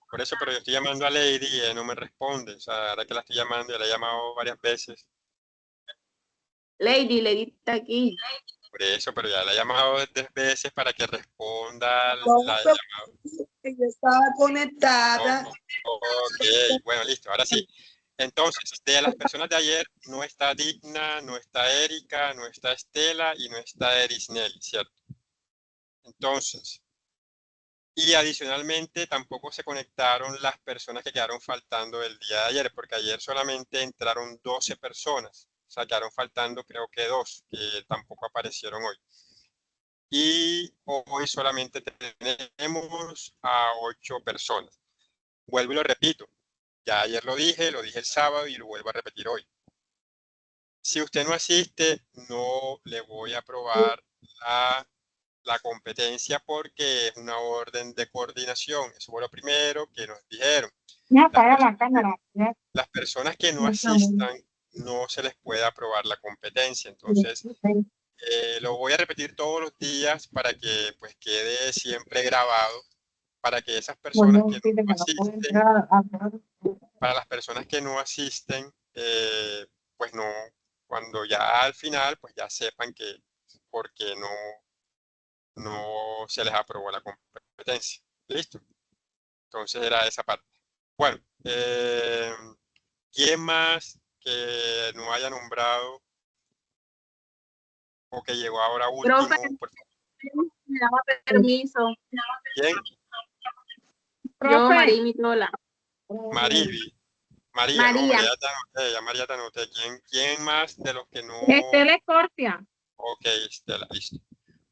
Por eso, pero yo estoy llamando a Lady y ella no me responde. O sea, ahora que la estoy llamando, ya la he llamado varias veces.
Lady está aquí.
Por eso, pero ya la he llamado 3 veces para que responda la llamada.
Yo estaba conectada.
Ok, bueno, listo, ahora sí. Entonces, de las personas de ayer, no está Digna, no está Erika, no está Estela y no está Erisnel, ¿cierto? Entonces, y adicionalmente tampoco se conectaron las personas que quedaron faltando el día de ayer, porque ayer solamente entraron 12 personas. O sea, quedaron faltando creo que 2, que tampoco aparecieron hoy. Y hoy solamente tenemos a 8 personas. Vuelvo y lo repito. Ya ayer lo dije el sábado y lo vuelvo a repetir hoy. Si usted no asiste, no le voy a aprobar la competencia porque es una orden de coordinación. Eso fue lo primero que nos dijeron. Las personas que no asistan, no se les puede aprobar la competencia. Entonces, lo voy a repetir todos los días para que pues quede siempre grabado, para que esas personas que no asisten, para las personas que no asisten, pues no, cuando ya al final, pues ya sepan que porque no se les aprobó la competencia. ¿Listo? Entonces era esa parte. Bueno, ¿quién más que no haya nombrado o que llegó ahora último?
Profe, me daba permiso.
¿Quién?
Yo, María y Mitola.
María, no, María te anoté. ¿Quién más de los que no?
Estela Escorpia.
Ok, Estela, listo.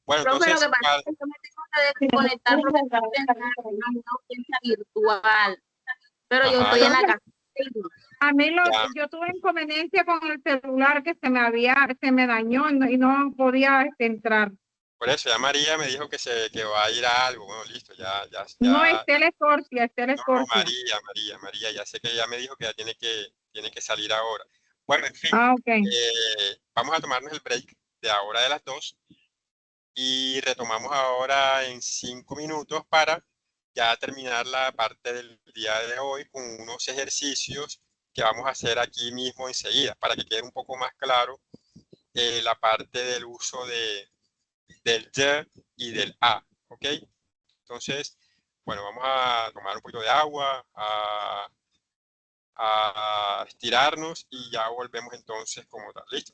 Bueno,
Profe, lo
entonces,
que pasa es que yo me tengo que desconectar porque estoy en una audiencia virtual, pero yo
ajá,
estoy en la
Profe,
casa.
a mí
ya,
yo tuve inconveniencia con el celular que se me dañó y no podía entrar.
por eso, ya María me dijo que va a ir a algo. Bueno, listo,
No,
ya.
Estela Escorcia, Estela
No, no,
Escorcia.
María, ya sé que ya me dijo que ya tiene que salir ahora. Bueno, en fin,
Ah, ok.
vamos a tomarnos el break de ahora de las 2 y retomamos ahora en 5 minutos para ya terminar la parte del día de hoy con unos ejercicios que vamos a hacer aquí mismo enseguida para que quede un poco más claro la parte del uso del de y del a, ¿ok? Entonces, bueno, vamos a tomar un poquito de agua, a estirarnos y ya volvemos entonces como tal. ¿Listo?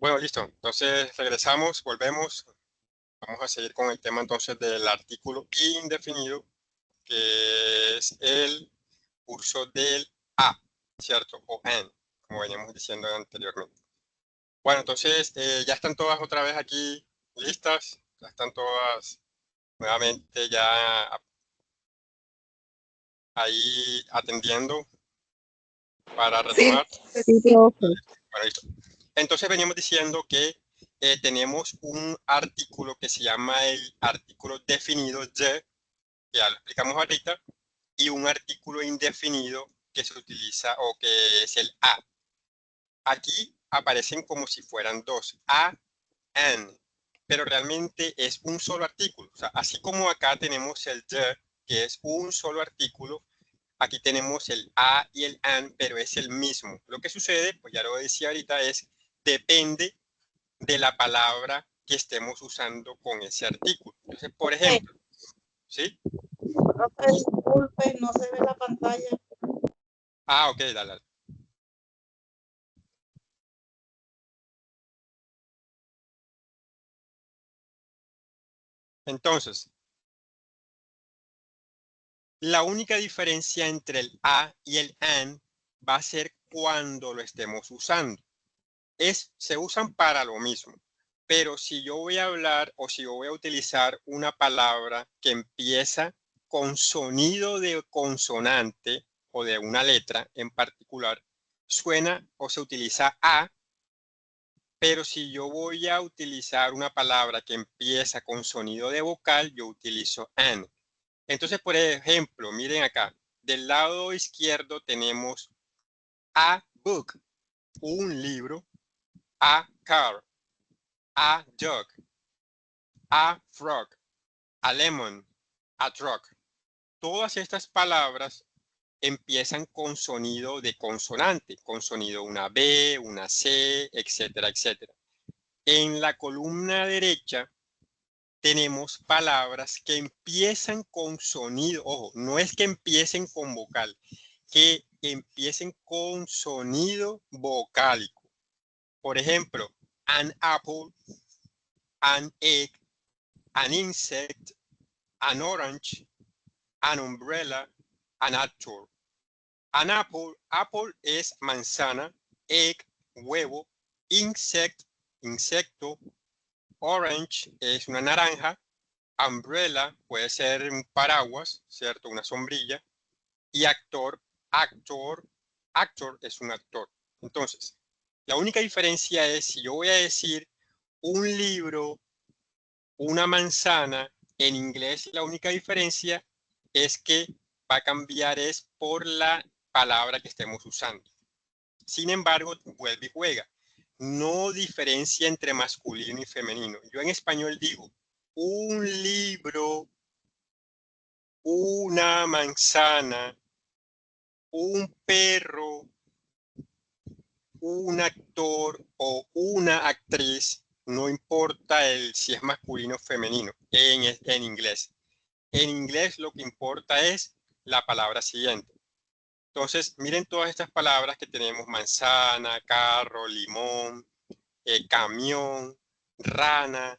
Bueno, listo. Entonces regresamos, volvemos. Vamos a seguir con el tema entonces del artículo indefinido, que es el curso del a, ¿cierto? O an, como veníamos diciendo anteriormente. Bueno, entonces ya están todas otra vez aquí listas. Ya están todas nuevamente ya ahí atendiendo para retomar.
Sí, profe.
Bueno, listo. Entonces veníamos diciendo que tenemos un artículo que se llama el artículo definido de, que ya lo explicamos ahorita, y un artículo indefinido que se utiliza o que es el a. Aquí aparecen como si fueran dos, a, an, pero realmente es un solo artículo. O sea, así como acá tenemos el de, que es un solo artículo, aquí tenemos el a y el an, pero es el mismo. Lo que sucede, pues ya lo decía ahorita, es depende de la palabra que estemos usando con ese artículo. Entonces, por ejemplo, ¿sí?
Profe, disculpe, no se ve la pantalla.
Ah, ok, dale. Entonces, la única diferencia entre el a y el an va a ser cuando lo estemos usando. Se usan para lo mismo. Pero si yo voy a hablar o si yo voy a utilizar una palabra que empieza con sonido de consonante o de una letra en particular, suena o se utiliza a, pero si yo voy a utilizar una palabra que empieza con sonido de vocal, yo utilizo an. Entonces, por ejemplo, miren acá, del lado izquierdo tenemos a book, un libro, a car, a dog, a frog, a lemon, a truck. Todas estas palabras empiezan con sonido de consonante, con sonido una B, una C, etcétera, etcétera. En la columna derecha tenemos palabras que empiezan con sonido, ojo, no es que empiecen con vocal, que empiecen con sonido vocálico. Por ejemplo, an apple, an egg, an insect, an orange, an umbrella, an actor. An apple, apple es manzana, egg, huevo, insect, insecto, orange es una naranja, umbrella puede ser un paraguas, ¿cierto? Una sombrilla. Y actor, actor es un actor. Entonces, la única diferencia es si yo voy a decir un libro, una manzana, en inglés la única diferencia es que va a cambiar es por la palabra que estemos usando. Sin embargo, vuelve y juega. No diferencia entre masculino y femenino. Yo en español digo un libro, una manzana, un perro, un actor o una actriz, no importa si es masculino o femenino en inglés. En inglés lo que importa es la palabra siguiente. Entonces, miren todas estas palabras que tenemos: manzana, carro, limón, camión, rana,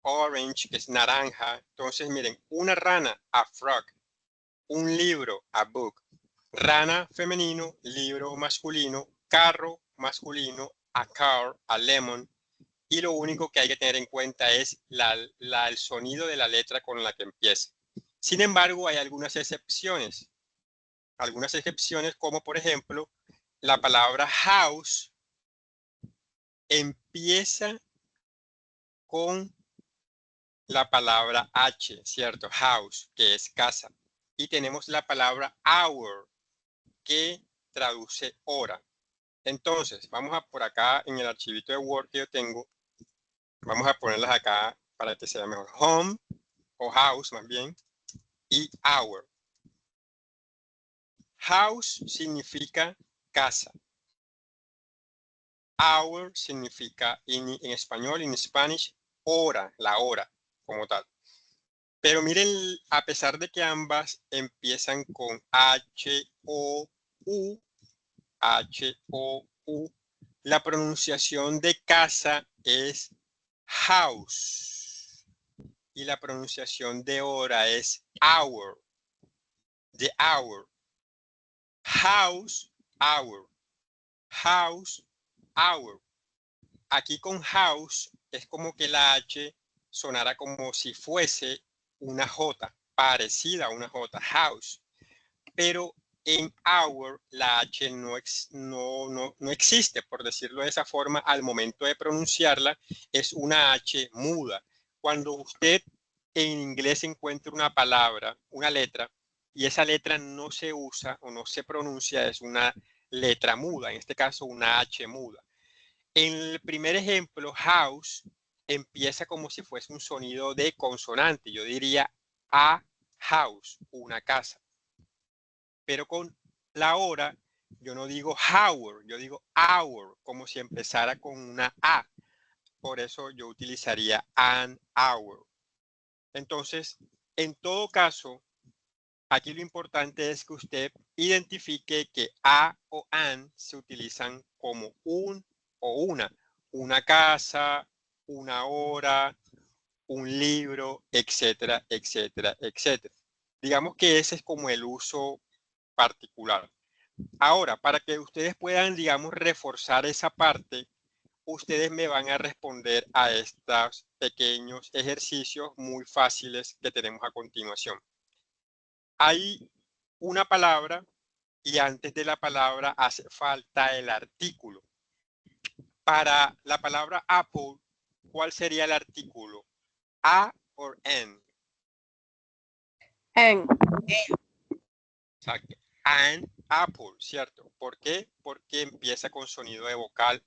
orange, que es naranja. Entonces, miren, una rana, a frog, un libro, a book, rana femenino, libro masculino, carro masculino, a car, a lemon. Y lo único que hay que tener en cuenta es el sonido de la letra con la que empieza. Sin embargo, hay algunas excepciones. Algunas excepciones, como por ejemplo, la palabra house empieza con la palabra H, ¿cierto? House, que es casa. Y tenemos la palabra hour, que traduce hora. Entonces, vamos a por acá en el archivito de Word que yo tengo, vamos a ponerlas acá para que sea mejor. Home, o house más bien, y hour. House significa casa. Hour significa en español, en Spanish, hora, la hora como tal. Pero miren, a pesar de que ambas empiezan con H-O-U, La pronunciación de casa es house. Y la pronunciación de hora es hour. The hour. House, hour. House, hour. Aquí con house es como que la H sonara como si fuese una J, parecida a una J, house. Pero en hour la H no existe, por decirlo de esa forma, al momento de pronunciarla es una H muda. Cuando usted en inglés encuentra una palabra, una letra, y esa letra no se usa o no se pronuncia, es una letra muda, en este caso una H muda. En el primer ejemplo, house empieza como si fuese un sonido de consonante. Yo diría a house, una casa. Pero con la hora, yo no digo hour, yo digo hour, como si empezara con una A. Por eso yo utilizaría an hour. Entonces, en todo caso, aquí lo importante es que usted identifique que a o an se utilizan como un o una casa, una hora, un libro, etcétera, etcétera, etcétera. Digamos que ese es como el uso particular. Ahora, para que ustedes puedan, digamos, reforzar esa parte, ustedes me van a responder a estos pequeños ejercicios muy fáciles que tenemos a continuación. Hay una palabra y antes de la palabra hace falta el artículo. Para la palabra apple, ¿cuál sería el artículo? ¿A o N?
En.
Exacto. An apple, ¿cierto? ¿Por qué? Porque empieza con sonido de vocal.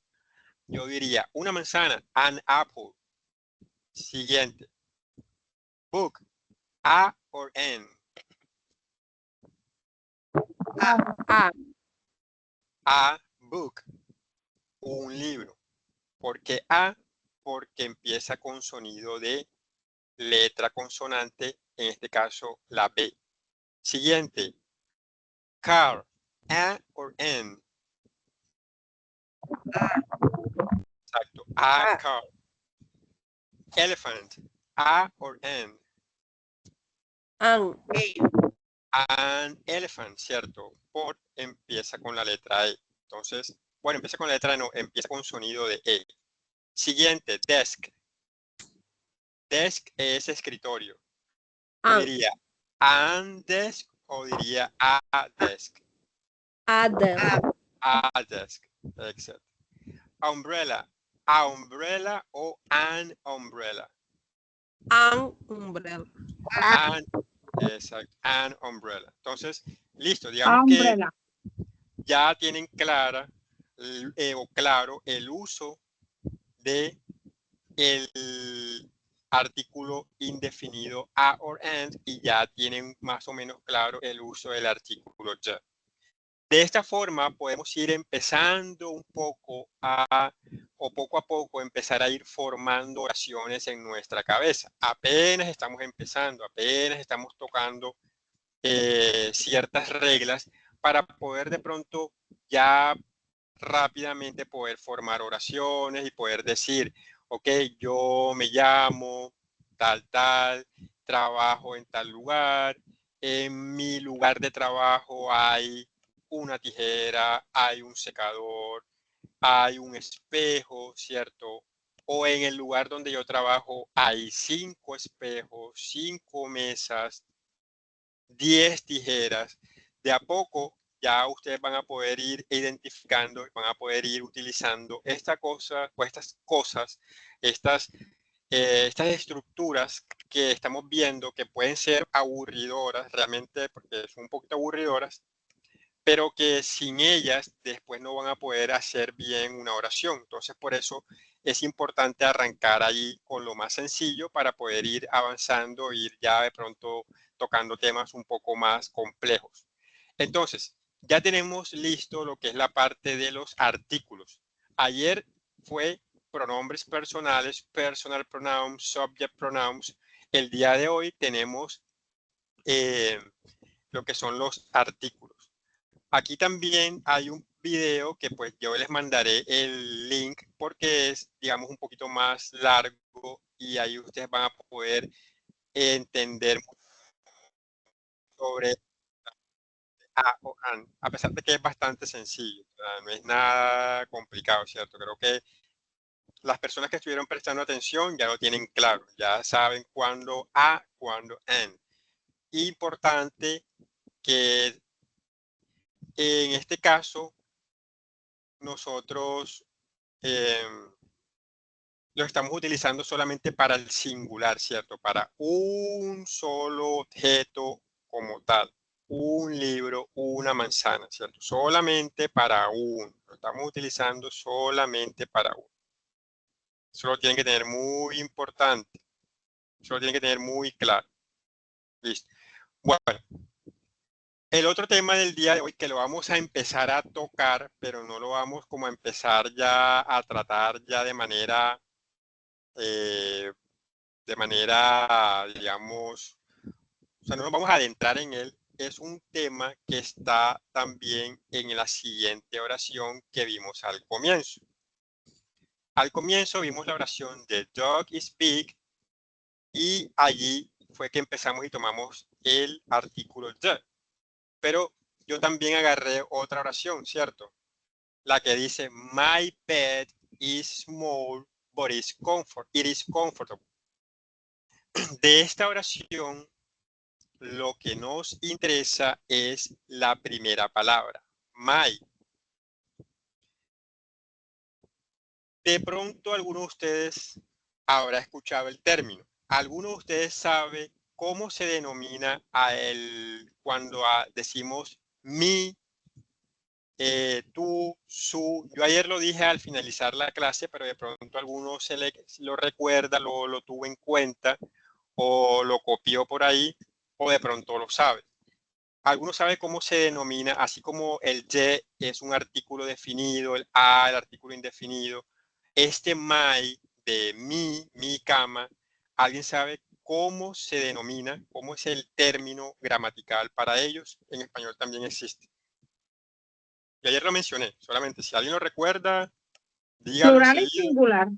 Yo diría, una manzana, an apple. Siguiente. Book, A o N.
A.
A book, un libro. ¿Por qué A? Porque empieza con sonido de letra consonante, en este caso la B. Siguiente. Car, A o N. Exacto. A car. Elephant, A o N.
An.
An elephant, ¿cierto? Por empieza con la letra E. Entonces, bueno, empieza con la letra no, empieza con sonido de E. Siguiente, desk. Desk es escritorio. Yo
An.
diría an desk o diría a desk.
A desk.
A desk, exacto. Umbrella, a umbrella o an umbrella.
An umbrella.
An, exacto, an umbrella. Entonces, listo, digamos
Umbrella.
que ya tienen clara o claro el uso de el artículo indefinido a or and y ya tienen más o menos claro el uso del artículo ya. De esta forma podemos ir empezando un poco o poco a poco empezar a ir formando oraciones en nuestra cabeza. Apenas estamos empezando, apenas estamos tocando ciertas reglas para poder de pronto ya rápidamente poder formar oraciones y poder decir, ok, yo me llamo tal, trabajo en tal lugar, en mi lugar de trabajo hay una tijera, hay un secador, hay un espejo, ¿cierto? O en el lugar donde yo trabajo hay 5 espejos, 5 mesas, 10 tijeras. De a poco ya ustedes van a poder ir identificando, van a poder ir utilizando esta cosa o estas cosas, estas estructuras que estamos viendo que pueden ser aburridoras realmente porque son un poquito aburridoras, pero que sin ellas después no van a poder hacer bien una oración. Entonces, por eso es importante arrancar ahí con lo más sencillo para poder ir avanzando, ir ya de pronto tocando temas un poco más complejos. Entonces, ya tenemos listo lo que es la parte de los artículos. Ayer fue pronombres personales, personal pronouns, subject pronouns. El día de hoy tenemos lo que son los artículos. Aquí también hay un video que pues yo les mandaré el link porque es, digamos, un poquito más largo y ahí ustedes van a poder entender sobre a o an, a pesar de que es bastante sencillo, o sea, no es nada complicado, ¿cierto? Creo que las personas que estuvieron prestando atención ya lo tienen claro, ya saben cuándo a, cuándo en. Importante que en este caso nosotros lo estamos utilizando solamente para el singular, ¿cierto? Para un solo objeto como tal. Un libro, una manzana, ¿cierto? Solamente para uno. Lo estamos utilizando solamente para uno. Eso lo tienen que tener muy importante. Eso lo tienen que tener muy claro. Listo. Bueno, el otro tema del día de hoy que lo vamos a empezar a tocar, pero no lo vamos como a empezar ya a tratar ya de manera, digamos, o sea, no nos vamos a adentrar en él. Es un tema que está también en la siguiente oración que vimos al comienzo. Al comienzo vimos la oración de dog is big y allí fue que empezamos y tomamos el artículo the. Pero yo también agarré otra oración, ¿cierto? La que dice my bed is small but it is comfortable. De esta oración lo que nos interesa es la primera palabra, my. De pronto alguno de ustedes habrá escuchado el término. ¿Alguno de ustedes sabe cómo se denomina a él cuando decimos mi, tú, su? Yo ayer lo dije al finalizar la clase, pero de pronto alguno lo recuerda, lo tuvo en cuenta o lo copió por ahí o de pronto lo sabe. ¿Alguno sabe cómo se denomina? Así como el ye es un artículo definido, el a, el artículo indefinido. Este my de mi cama, ¿alguien sabe cómo se denomina? ¿Cómo es el término gramatical para ellos? En español también existe. Y ayer lo mencioné, solamente si alguien lo recuerda, dígalo
Plural y
enseguida.
singular.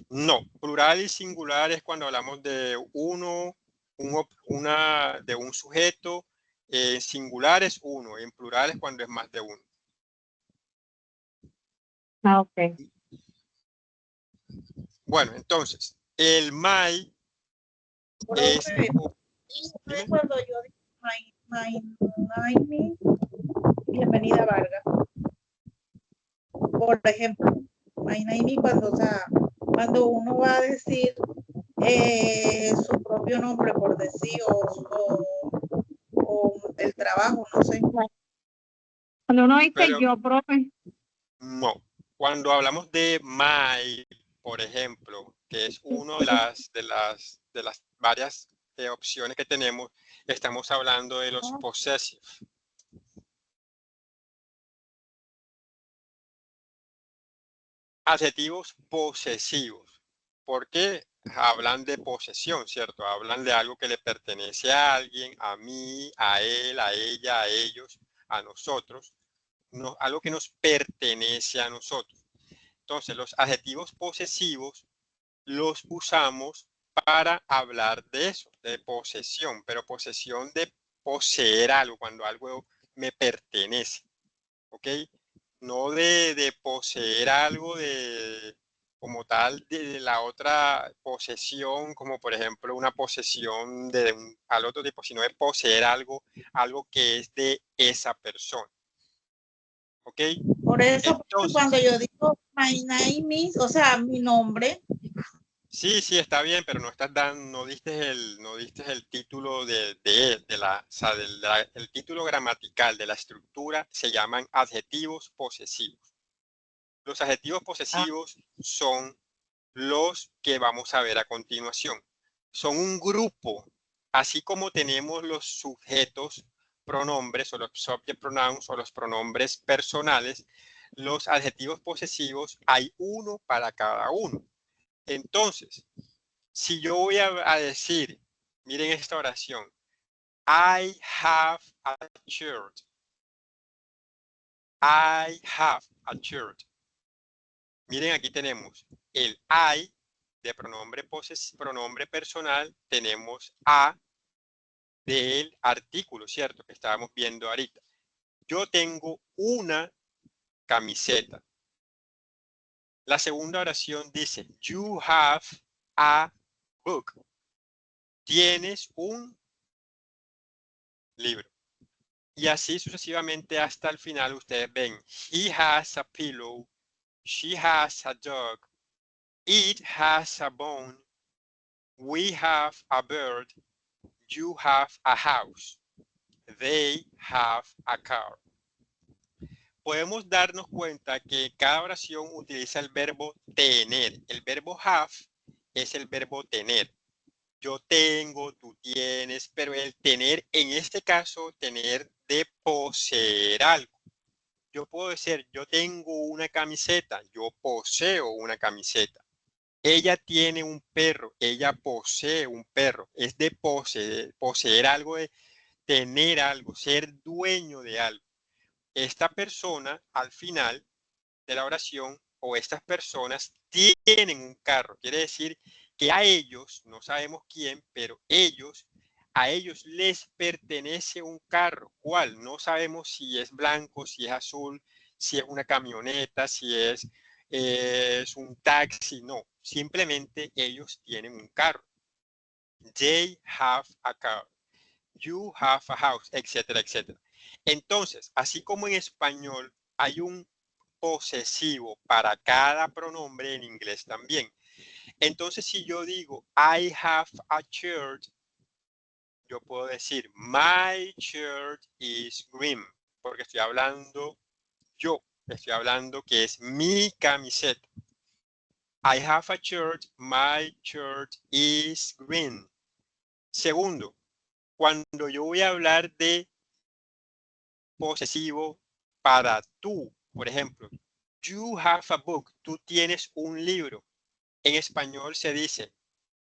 No, plural y singular es cuando hablamos de uno, de un sujeto. En singular es uno, en plural es cuando es más de uno.
Ah, ok.
Bueno, entonces, el my es... Dime.
Cuando yo digo my, bienvenida Vargas. Por ejemplo, my name cuando, o sea, cuando uno va a decir su propio nombre, por decir, o el trabajo, no sé.
Cuando uno dice
Pero
yo, profe.
no. Cuando hablamos de my, por ejemplo, que es una de las varias opciones que tenemos, estamos hablando de los possessive. Adjetivos posesivos. ¿Por qué? Hablan de posesión, ¿cierto? Hablan de algo que le pertenece a alguien, a mí, a él, a ella, a ellos, a nosotros. No, algo que nos pertenece a nosotros. Entonces, los adjetivos posesivos los usamos para hablar de eso, de posesión, pero posesión de poseer algo, cuando algo me pertenece, ¿ok? No de poseer algo como tal, de la otra posesión, como por ejemplo una posesión al otro tipo, sino de poseer algo que es de esa persona. ¿Ok?
Por eso,
entonces,
cuando yo digo my name is, o sea, mi nombre.
Sí, está bien, pero no diste el título el título gramatical de la estructura. Se llaman adjetivos posesivos. Los adjetivos posesivos son los que vamos a ver a continuación. Son un grupo, así como tenemos los sujetos, pronombres o los subject pronouns o los pronombres personales. Los adjetivos posesivos hay uno para cada uno. Entonces, si yo voy a decir, miren esta oración, I have a shirt. I have a shirt. Miren, aquí tenemos el I de pronombre personal, tenemos a del artículo, ¿cierto? Que estábamos viendo ahorita. Yo tengo una camiseta. La segunda oración dice, you have a book. Tienes un libro. Y así sucesivamente hasta el final ustedes ven, he has a pillow, she has a dog, it has a bone, we have a bird, you have a house, they have a car. Podemos darnos cuenta que cada oración utiliza el verbo tener. El verbo have es el verbo tener. Yo tengo, tú tienes, pero el tener, en este caso, tener de poseer algo. Yo puedo decir, yo tengo una camiseta, yo poseo una camiseta. Ella tiene un perro, ella posee un perro. Es de poseer algo, de tener algo, ser dueño de algo. Esta persona, al final de la oración, o estas personas tienen un carro. Quiere decir que a ellos, no sabemos quién, pero a ellos les pertenece un carro. ¿Cuál? No sabemos si es blanco, si es azul, si es una camioneta, si es un taxi. No, simplemente ellos tienen un carro. They have a car. You have a house, etcétera, etcétera. Entonces, así como en español hay un posesivo para cada pronombre, en inglés también. Entonces, si yo digo I have a shirt, yo puedo decir my shirt is green, porque estoy hablando que es mi camiseta. I have a shirt, my shirt is green. Segundo, cuando yo voy a hablar de posesivo para tú, por ejemplo, you have a book, tú tienes un libro. En español se dice,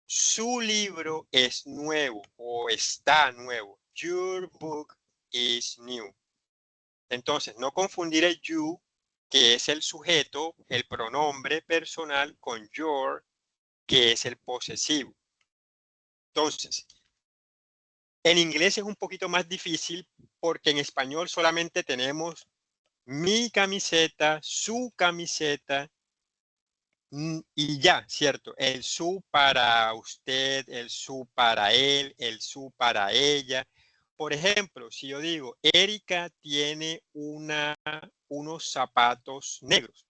su libro es nuevo o está nuevo. Your book is new. Entonces, no confundir el you, que es el sujeto, el pronombre personal, con your, que es el posesivo. Entonces, en inglés es un poquito más difícil porque en español solamente tenemos mi camiseta, su camiseta y ya, ¿cierto? El su para usted, el su para él, el su para ella. Por ejemplo, si yo digo, Erika tiene unos zapatos negros.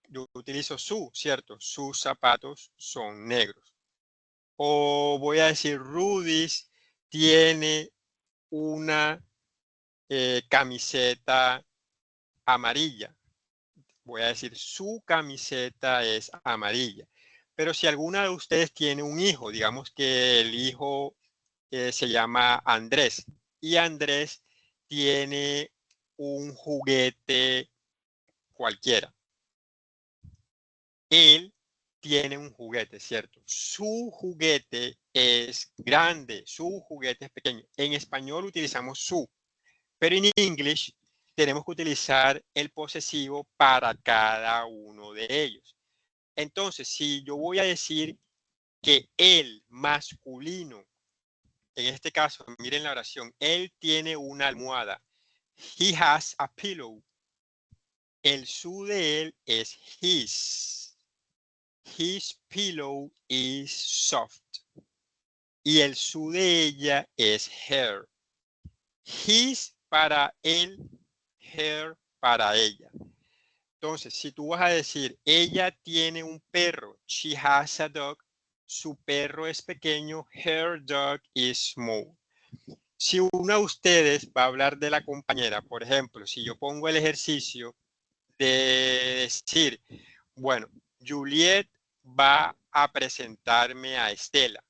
Yo utilizo su, ¿cierto? Sus zapatos son negros. O voy a decir, Rudis tiene una camiseta amarilla. Voy a decir, su camiseta es amarilla. Pero si alguna de ustedes tiene un hijo, digamos que el hijo se llama Andrés y Andrés tiene un juguete cualquiera. Él tiene un juguete, ¿cierto? Su juguete es grande, su juguete es pequeño. En español utilizamos su, pero en inglés tenemos que utilizar el posesivo para cada uno de ellos. Entonces, si yo voy a decir que el masculino, en este caso, miren la oración, él tiene una almohada. He has a pillow. El su de él es his. His pillow is soft. Y el su de ella es her. His para él, her para ella. Entonces, si tú vas a decir, ella tiene un perro, she has a dog, su perro es pequeño, her dog is small. Si uno de ustedes va a hablar de la compañera, por ejemplo, si yo pongo el ejercicio de decir, bueno, Juliet va a presentarme a Estela.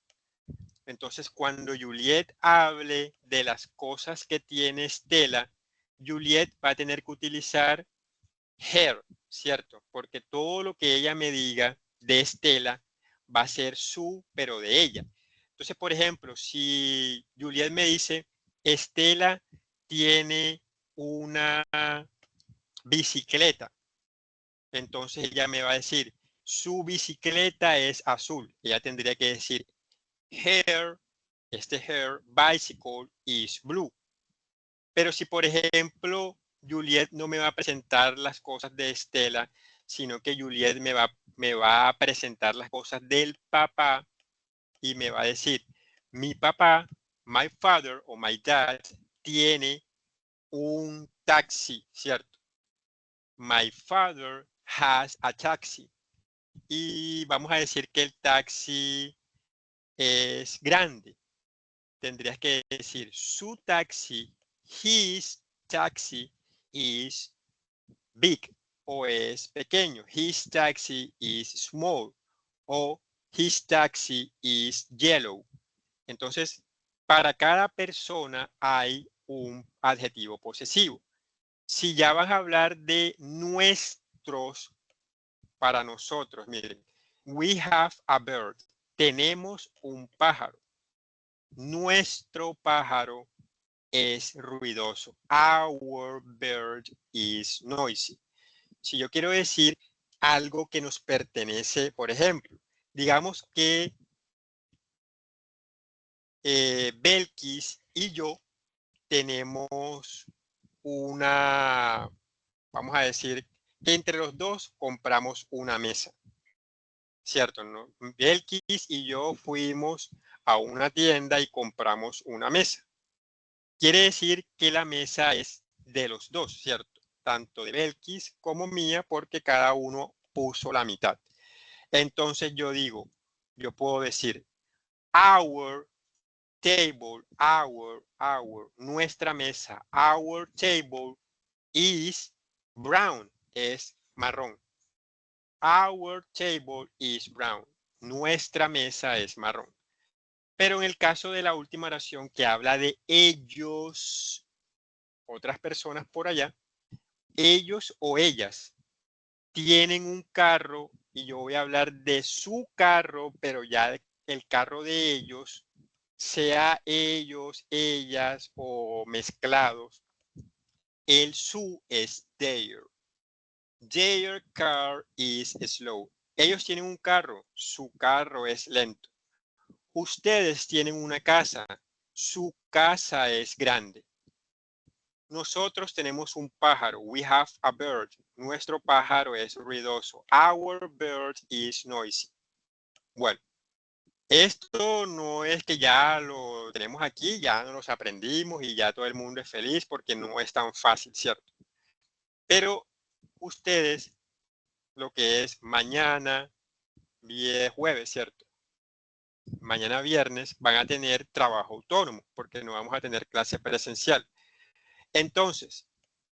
Entonces, cuando Juliet hable de las cosas que tiene Estela, Juliet va a tener que utilizar her, ¿cierto? Porque todo lo que ella me diga de Estela va a ser su, pero de ella. Entonces, por ejemplo, si Juliet me dice, Estela tiene una bicicleta. Entonces ella me va a decir, su bicicleta es azul. Ella tendría que decir, her bicycle is blue. Pero si, por ejemplo, Juliet no me va a presentar las cosas de Estela, sino que Juliet me va a presentar las cosas del papá y me va a decir, mi papá, my father o my dad, tiene un taxi, ¿cierto? My father has a taxi. Y vamos a decir que el taxi es grande. Tendrías que decir su taxi, his taxi is big o es pequeño. His taxi is small o his taxi is yellow. Entonces, para cada persona hay un adjetivo posesivo. Si ya vas a hablar de nuestros, para nosotros, miren, we have a bird. Tenemos un pájaro. Nuestro pájaro es ruidoso. Our bird is noisy. Si yo quiero decir algo que nos pertenece, por ejemplo, digamos que Belkis y yo tenemos una, vamos a decir, que entre los dos compramos una mesa. ¿Cierto? ¿No? Belkis y yo fuimos a una tienda y compramos una mesa. Quiere decir que la mesa es de los dos, ¿cierto? Tanto de Belkis como mía, porque cada uno puso la mitad. Entonces yo puedo decir, our table, nuestra mesa, our table is brown, es marrón. Our table is brown. Nuestra mesa es marrón. Pero en el caso de la última oración que habla de ellos, otras personas por allá, ellos o ellas tienen un carro y yo voy a hablar de su carro, pero ya el carro de ellos, sea ellos, ellas o mezclados, el su es their. Their car is slow. Ellos tienen un carro, su carro es lento. Ustedes tienen una casa, su casa es grande. Nosotros tenemos un pájaro, we have a bird. Nuestro pájaro es ruidoso. Our bird is noisy. Bueno, esto no es que ya lo tenemos aquí, ya nos aprendimos y ya todo el mundo es feliz porque no es tan fácil, ¿cierto? Pero ustedes, lo que es mañana, jueves, ¿cierto? Mañana viernes van a tener trabajo autónomo porque no vamos a tener clase presencial. Entonces,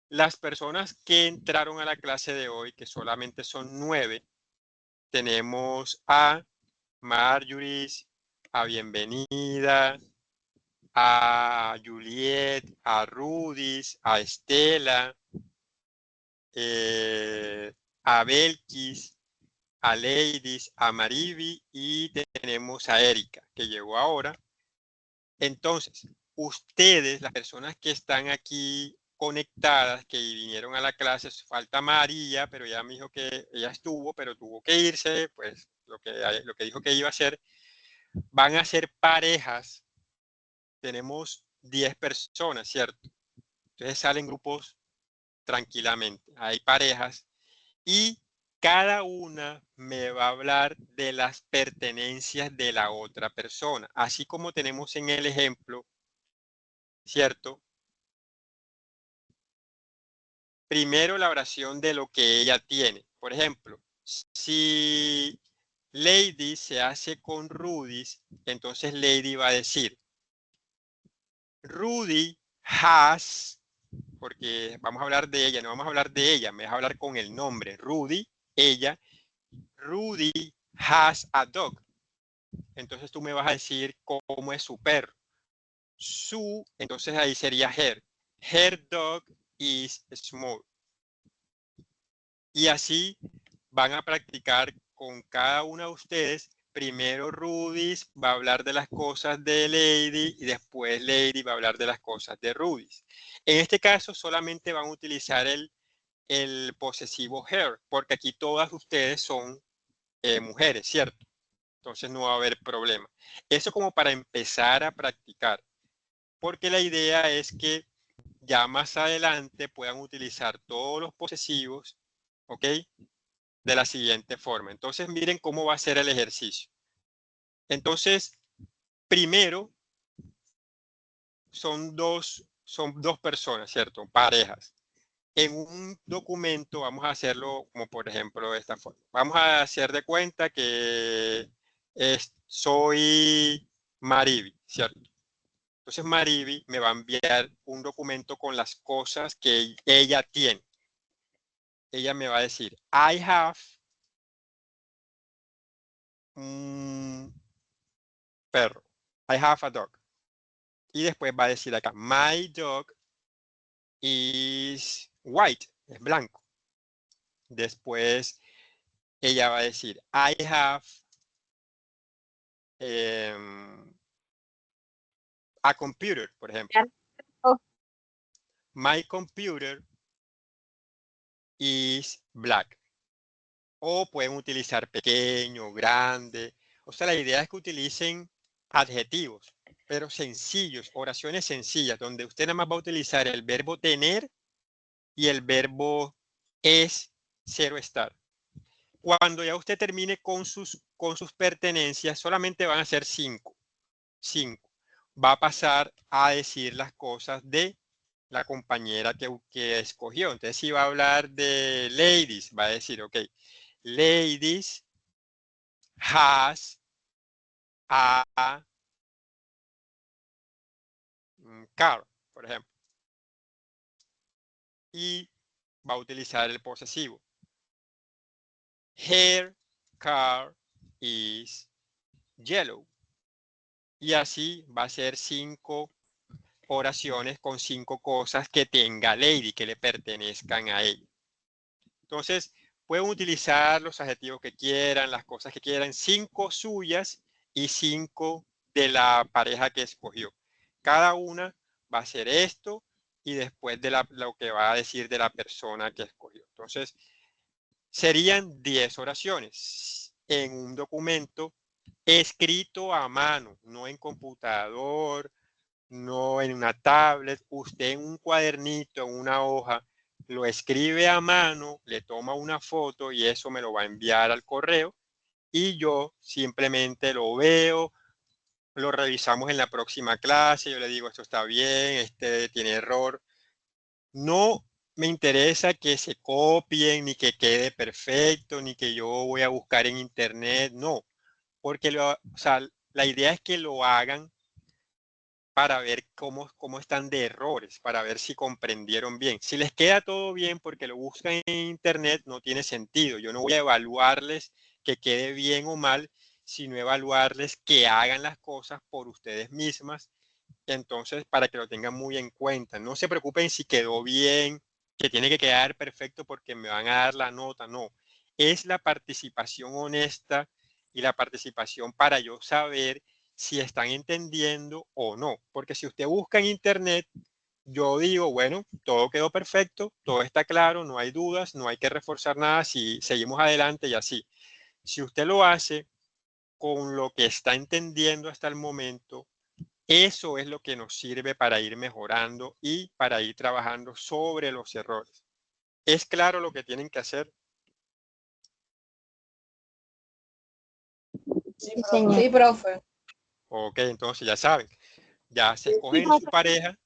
las personas que entraron a la clase de hoy, que solamente son 9, tenemos a Marjorie, a Bienvenida, a Juliet, a Rudis, a Estela, a Belkis, a Ladies, a Mariby y tenemos a Erika, que llegó ahora. Entonces, ustedes, las personas que están aquí conectadas, que vinieron a la clase, falta María, pero ella me dijo que ella estuvo, pero tuvo que irse, pues lo que dijo que iba a hacer, van a ser parejas. Tenemos 10 personas, ¿cierto? Entonces salen grupos tranquilamente, hay parejas y cada una me va a hablar de las pertenencias de la otra persona, así como tenemos en el ejemplo, ¿cierto? Primero la oración de lo que ella tiene. Por ejemplo, si Lady se hace con Rudy, entonces Lady va a decir, Rudy has, porque vamos a hablar de ella, no vamos a hablar de ella, me vas a hablar con el nombre, Rudy, ella, Rudy has a dog. Entonces tú me vas a decir cómo es su perro. Su, entonces ahí sería her. Her dog is small. Y así van a practicar con cada una de ustedes. Primero Rudy va a hablar de las cosas de Lady y después Lady va a hablar de las cosas de Rudy. En este caso solamente van a utilizar el posesivo her, porque aquí todas ustedes son mujeres, ¿cierto? Entonces no va a haber problema. Eso como para empezar a practicar, porque la idea es que ya más adelante puedan utilizar todos los posesivos, ¿ok? De la siguiente forma. Entonces miren cómo va a ser el ejercicio. Entonces, primero son dos personas, ¿cierto? Parejas. En un documento vamos a hacerlo como por ejemplo de esta forma. Vamos a hacer de cuenta que soy Mariby, ¿cierto? Entonces Mariby me va a enviar un documento con las cosas que ella tiene. Ella me va a decir, I have un perro. I have a dog. Y después va a decir acá, my dog is white, es blanco. Después ella va a decir, I have a computer, por ejemplo. My computer is black. O pueden utilizar pequeño, grande. O sea, la idea es que utilicen adjetivos, pero sencillos, oraciones sencillas, donde usted nada más va a utilizar el verbo tener y el verbo es, ser o estar. Cuando ya usted termine con sus pertenencias, solamente van a ser 5. Va a pasar a decir las cosas de la compañera que escogió. Entonces, si va a hablar de ladies, va a decir, ok, ladies has a car, por ejemplo. Y va a utilizar el posesivo. Her car is yellow. Y así va a ser 5 oraciones con 5 cosas que tenga lady, que le pertenezcan a ella. Entonces, pueden utilizar los adjetivos que quieran, las cosas que quieran, 5 suyas y 5 de la pareja que escogió. Cada una va a ser esto y después de lo que va a decir de la persona que escogió. Entonces, serían 10 oraciones en un documento escrito a mano, no en computador, no en una tablet. Usted en un cuadernito, en una hoja, lo escribe a mano, le toma una foto y eso me lo va a enviar al correo y yo simplemente lo veo, lo revisamos en la próxima clase, yo le digo esto está bien, este tiene error. No me interesa que se copien, ni que quede perfecto, ni que yo voy a buscar en internet, no, porque la idea es que lo hagan para ver cómo están de errores, para ver si comprendieron bien. Si les queda todo bien porque lo buscan en internet, no tiene sentido. Yo no voy a evaluarles que quede bien o mal, sino evaluarles que hagan las cosas por ustedes mismas. Entonces, para que lo tengan muy en cuenta. No se preocupen si quedó bien, que tiene que quedar perfecto porque me van a dar la nota. No, es la participación honesta y la participación para yo saber si están entendiendo o no. Porque si usted busca en internet, yo digo, bueno, todo quedó perfecto, todo está claro, no hay dudas, no hay que reforzar nada, si seguimos adelante y así. Si usted lo hace con lo que está entendiendo hasta el momento, eso es lo que nos sirve para ir mejorando y para ir trabajando sobre los errores. ¿Es claro lo que tienen que hacer?
Sí, profe.
Ok, entonces ya saben, ya se escogen su pareja.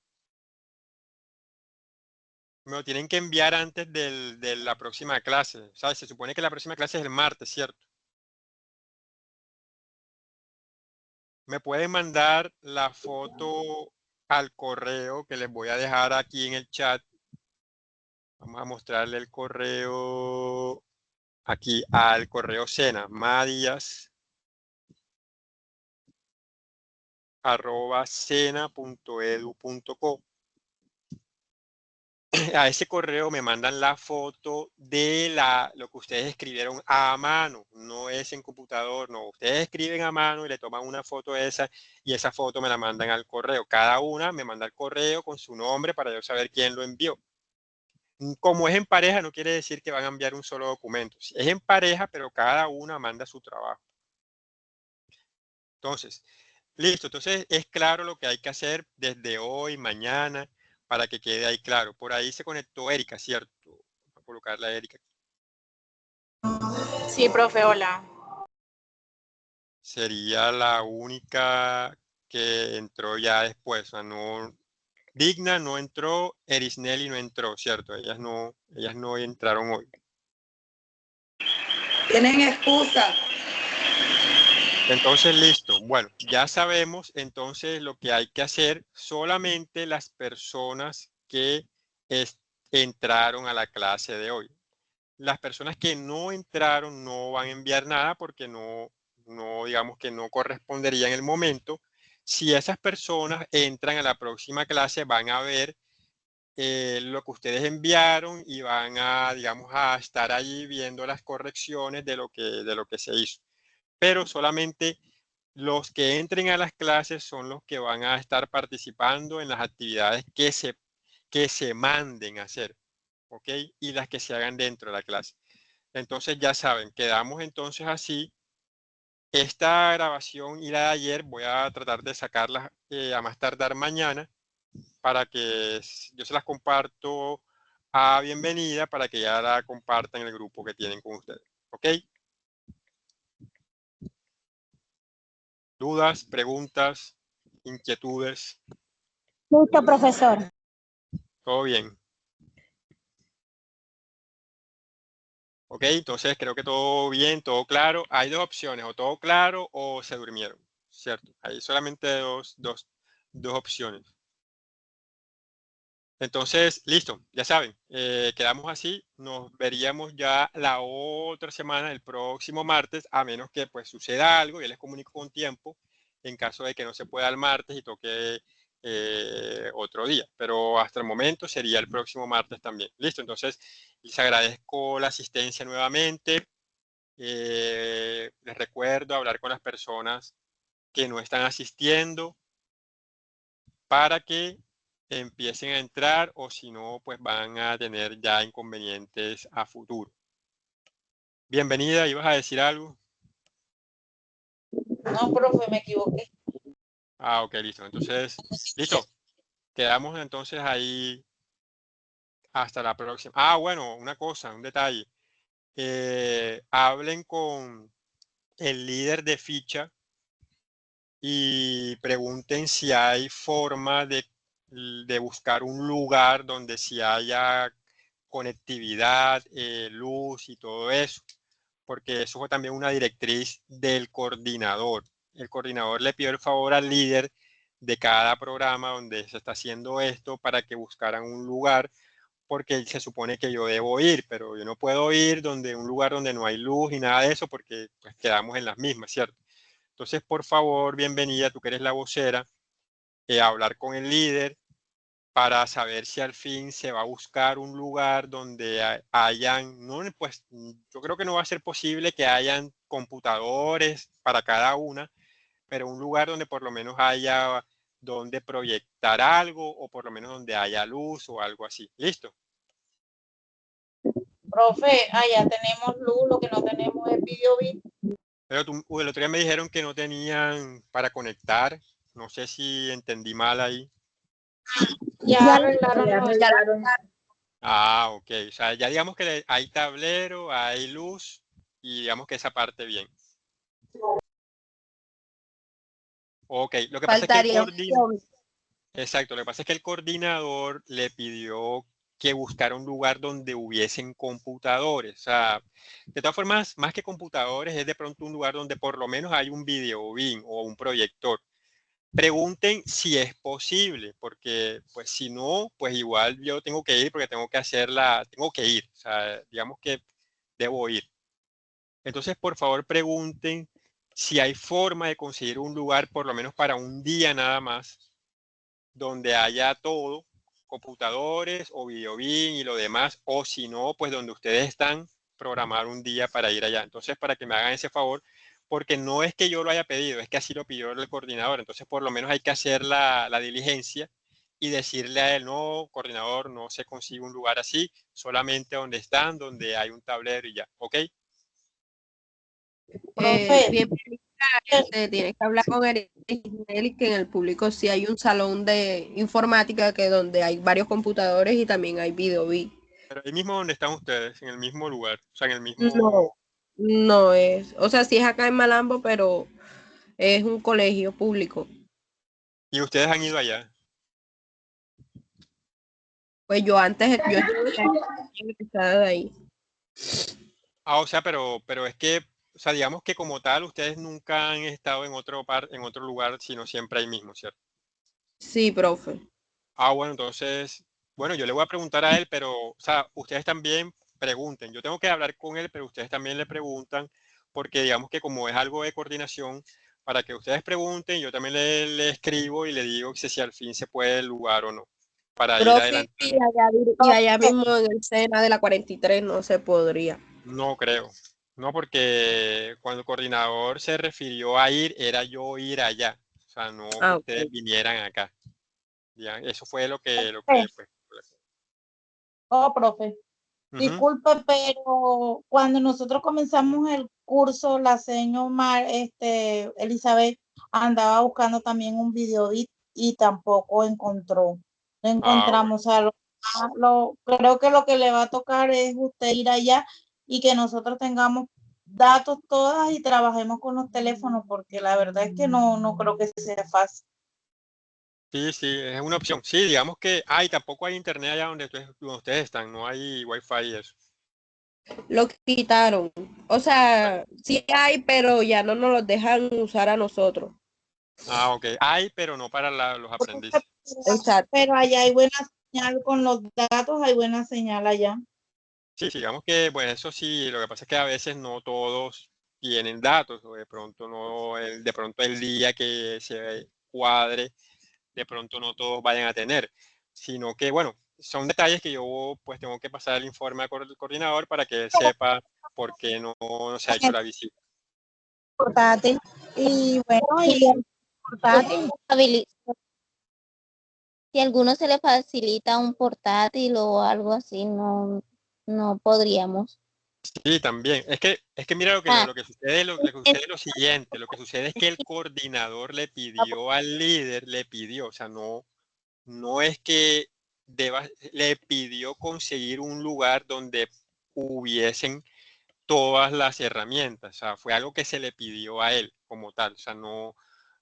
Me lo tienen que enviar antes de la próxima clase. ¿Sabes? Se supone que la próxima clase es el martes, ¿cierto? Me pueden mandar la foto al correo que les voy a dejar aquí en el chat. Vamos a mostrarle el correo aquí al correo Sena, madias@sena.edu.co. A ese correo me mandan la foto de lo que ustedes escribieron a mano, no es en computador, no. Ustedes escriben a mano y le toman una foto de esa y esa foto me la mandan al correo. Cada una me manda el correo con su nombre para yo saber quién lo envió. Como es en pareja, no quiere decir que van a enviar un solo documento. Es en pareja, pero cada una manda su trabajo. Entonces, listo. Entonces, es claro lo que hay que hacer desde hoy, mañana, para que quede ahí claro. Por ahí se conectó Erika, ¿cierto? Voy a colocarla a Erika.
Sí, profe, hola.
Sería la única que entró ya después. O sea, no, Digna no entró, Erisnelli no entró, ¿cierto? Ellas no entraron hoy.
Tienen excusa.
Entonces, listo. Bueno, ya sabemos entonces lo que hay que hacer. Solamente las personas que entraron a la clase de hoy. Las personas que no entraron no van a enviar nada porque no digamos que no correspondería en el momento. Si esas personas entran a la próxima clase, van a ver lo que ustedes enviaron y van a, digamos, a estar allí viendo las correcciones de lo que se hizo. Pero solamente los que entren a las clases son los que van a estar participando en las actividades que se manden a hacer, ¿ok? Y las que se hagan dentro de la clase. Entonces ya saben, quedamos entonces así. Esta grabación y la de ayer voy a tratar de sacarlas a más tardar mañana para que yo se las comparto a bienvenida para que ya la compartan en el grupo que tienen con ustedes, ¿ok? ¿Dudas, preguntas, inquietudes?
Listo, profesor.
¿Todo bien? Ok, entonces creo que todo bien, todo claro. Hay dos opciones, o todo claro o se durmieron, ¿cierto? Hay solamente dos opciones. Entonces, listo, ya saben, quedamos así. Nos veríamos ya la otra semana, el próximo martes, a menos que pues suceda algo. Yo les comunico con tiempo en caso de que no se pueda el martes y toque otro día. Pero hasta el momento sería el próximo martes también. Listo, entonces les agradezco la asistencia nuevamente. Les recuerdo hablar con las personas que no están asistiendo para que empiecen a entrar o si no, pues van a tener ya inconvenientes a futuro. Bienvenida, ¿ibas a decir algo?
No, profe, me equivoqué.
Ah, ok, listo. Entonces, listo. Quedamos entonces ahí hasta la próxima. Ah, bueno, una cosa, un detalle. Hablen con el líder de ficha y pregunten si hay forma de buscar un lugar donde si haya conectividad, luz y todo eso, porque eso fue también una directriz del coordinador. El coordinador le pidió el favor al líder de cada programa donde se está haciendo esto para que buscaran un lugar, porque se supone que yo debo ir, pero yo no puedo ir donde un lugar donde no hay luz y nada de eso, porque pues, quedamos en las mismas, ¿cierto? Entonces, por favor, bienvenida, tú que eres la vocera, a hablar con el líder para saber si al fin se va a buscar un lugar donde hayan, no, pues yo creo que no va a ser posible que hayan computadores para cada una, pero un lugar donde por lo menos haya donde proyectar algo o por lo menos donde haya luz o algo así. ¿Listo?
Profe, allá tenemos luz, lo que no tenemos es video bit.
Pero el otro día me dijeron que no tenían para conectar. No sé si entendí mal ahí.
Ya arreglaron.
Ah, ok. O sea, ya digamos que hay tablero, hay luz y digamos que esa parte bien. Ok, lo que pasa es que el coordinador, exacto, lo que pasa es que el coordinador le pidió que buscara un lugar donde hubiesen computadores. O sea, de todas formas, más que computadores, es de pronto un lugar donde por lo menos hay un video bin o un proyector. Pregunten si es posible, porque pues si no, pues igual yo tengo que ir porque tengo que ir, o sea, digamos que debo ir. Entonces, por favor, pregunten si hay forma de conseguir un lugar, por lo menos para un día nada más, donde haya todo, computadores o videobin y lo demás, o si no, pues donde ustedes están, programar un día para ir allá. Entonces, para que me hagan ese favor, porque no es que yo lo haya pedido, es que así lo pidió el coordinador. Entonces, por lo menos hay que hacer la diligencia y decirle a él, no, coordinador, no se consigue un lugar así, solamente donde están, donde hay un tablero y ya, ¿ok?
Profe,
Bien, tienes que hablar con Eric y que en el público sí hay un salón de informática que donde hay varios computadores y también hay video.
Pero ahí mismo donde están ustedes, en el mismo lugar, o sea, en el
No,
mismo...
no es, o sea, sí es acá en Malambo, pero es un colegio público.
¿Y ustedes han ido allá?
Pues yo antes, yo estuve egresada de ahí.
Ah, o sea, pero es que, o sea, digamos que como tal, ustedes nunca han estado en otro lugar, sino siempre ahí mismo, ¿cierto?
Sí, profe.
Ah, bueno, entonces, bueno, yo le voy a preguntar a él, pero, o sea, ustedes también pregunten. Yo tengo que hablar con él, pero ustedes también le preguntan, porque digamos que como es algo de coordinación, para que ustedes pregunten, yo también le escribo y le digo si al fin se puede el lugar o no, para ir
Profe,
adelante.
y allá mismo en el SENA de la 43 no se podría.
No creo. No, porque cuando el coordinador se refirió a ir, era yo ir allá. O sea, no que
Ah,
ustedes
ok.
vinieran acá. Ya, eso fue lo
profe,
que pues.
profe,
Ujú.
disculpe, pero cuando nosotros comenzamos el curso, la señora Elizabeth andaba buscando también un video y tampoco encontró. No
Ah, bueno.
encontramos. O sea, creo que lo que le va a tocar es usted ir allá y que nosotros tengamos datos todas y trabajemos con los teléfonos, porque la verdad es que no creo que sea fácil.
Sí, sí, es una opción. Sí, digamos que, y tampoco hay internet allá donde ustedes están, no hay wifi y eso.
Lo quitaron. O sea, sí hay, pero ya no nos los dejan usar a nosotros.
Ah, ok. Hay, pero no para los aprendices.
Exacto.
Pero allá hay buena señal con los datos, hay buena señal allá.
Sí, digamos que, bueno, eso sí, lo que pasa es que a veces no todos tienen datos, o de pronto no, de pronto el día que se cuadre, de pronto no todos vayan a tener, sino que, bueno, son detalles que yo pues tengo que pasar el informe al coordinador para que él sepa por qué no se ha hecho la visita.
Portátil. Y bueno, y el portátil.
Si a alguno se le facilita un portátil o algo así, no podríamos.
Sí, también. Es que mira
Ah,
lo que sucede, lo que sucede es lo siguiente, lo que sucede es que el coordinador le pidió al líder, le pidió, o sea, no es que le pidió conseguir un lugar donde hubiesen todas las herramientas, o sea, fue algo que se le pidió a él como tal, o sea, no, o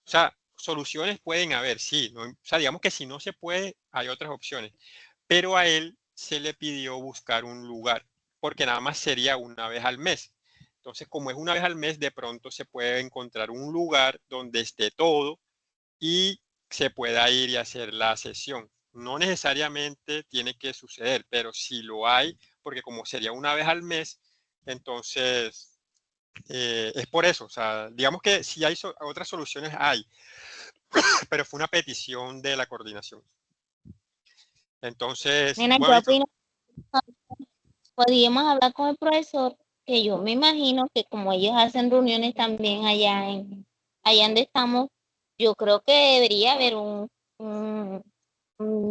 sea, soluciones pueden haber, sí, o sea, digamos que si no se puede, hay otras opciones, pero a él se le pidió buscar un lugar, porque nada más sería una vez al mes. Entonces, como es una vez al mes, de pronto se puede encontrar un lugar donde esté todo y se pueda ir y hacer la sesión. No necesariamente tiene que suceder, pero si lo hay, porque como sería una vez al mes, entonces es por eso. O sea, digamos que si hay otras soluciones, hay, pero fue una petición de la coordinación. Entonces,
nena,
bueno,
yo
listo.
opino que podríamos hablar con el profesor, que yo me imagino que como ellos hacen reuniones también allá donde estamos, yo creo que debería haber un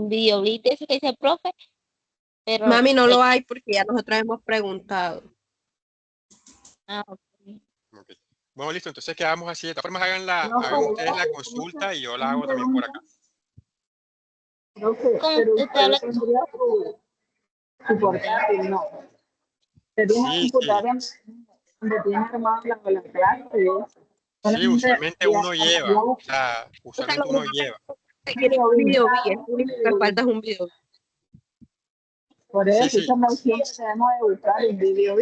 videoblitz ese que dice el profe, pero
Mami, no lo hay porque ya nosotros hemos preguntado.
ok.
Okay. Bueno, listo. Entonces quedamos así. De todas formas,
No,
hagan ustedes la consulta y yo la hago también por acá.
no sé,
Como
pero
usted
usted
habla,
tendría su portátil, no. Usted tiene una
Sí, sí.
computadora donde tiene armado la clase y eso.
Sí,
Solamente
usualmente uno lleva. O sea,
O sea, lo
usualmente uno
único
lleva.
que quiere es un video, es lo único que falta es un video.
Por
Sí,
eso,
sí.
esa moción que tenemos de buscar el video.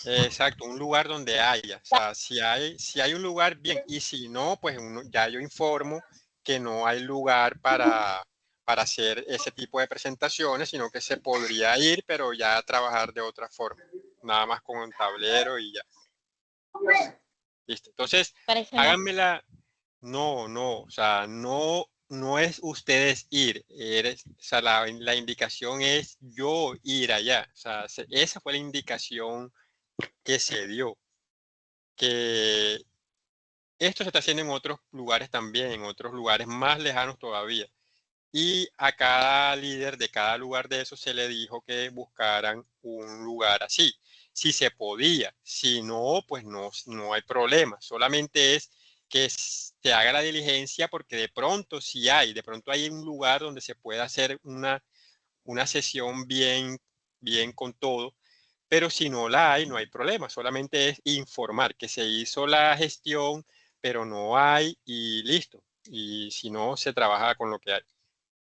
Exacto, un lugar donde haya. O sea, si hay un lugar, bien. Y si no, pues ya yo informo que no hay lugar para hacer ese tipo de presentaciones, sino que se podría ir, pero ya trabajar de otra forma. Nada más con un tablero y ya. Listo. Entonces,
parece bien.
háganmela. No. O sea, no es ustedes ir. O sea, la indicación es yo ir allá. O sea, esa fue la indicación que se dio. Que esto se está haciendo en otros lugares también, en otros lugares más lejanos todavía. y a cada líder de cada lugar de esos se le dijo que buscaran un lugar así. Si se podía, si no, pues no hay problema. Solamente es que se haga la diligencia porque de pronto de pronto hay un lugar donde se pueda hacer una sesión bien con todo, pero si no la hay, no hay problema. Solamente es informar que se hizo la gestión, pero no hay y listo. Y si no, se trabaja con lo que hay.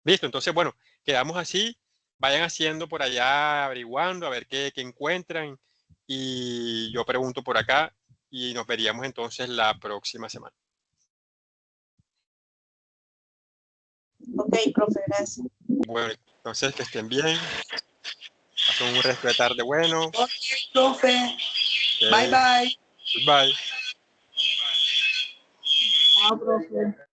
Listo, entonces, bueno, quedamos así. Vayan haciendo por allá, averiguando, a ver qué encuentran. Y yo pregunto por acá y nos veríamos entonces la próxima semana.
Ok, profe, gracias.
Bueno, entonces que estén bien. Pasen un resto de tarde bueno.
Ok, profe.
Okay.
Bye, bye.
Goodbye.
Chao, profe.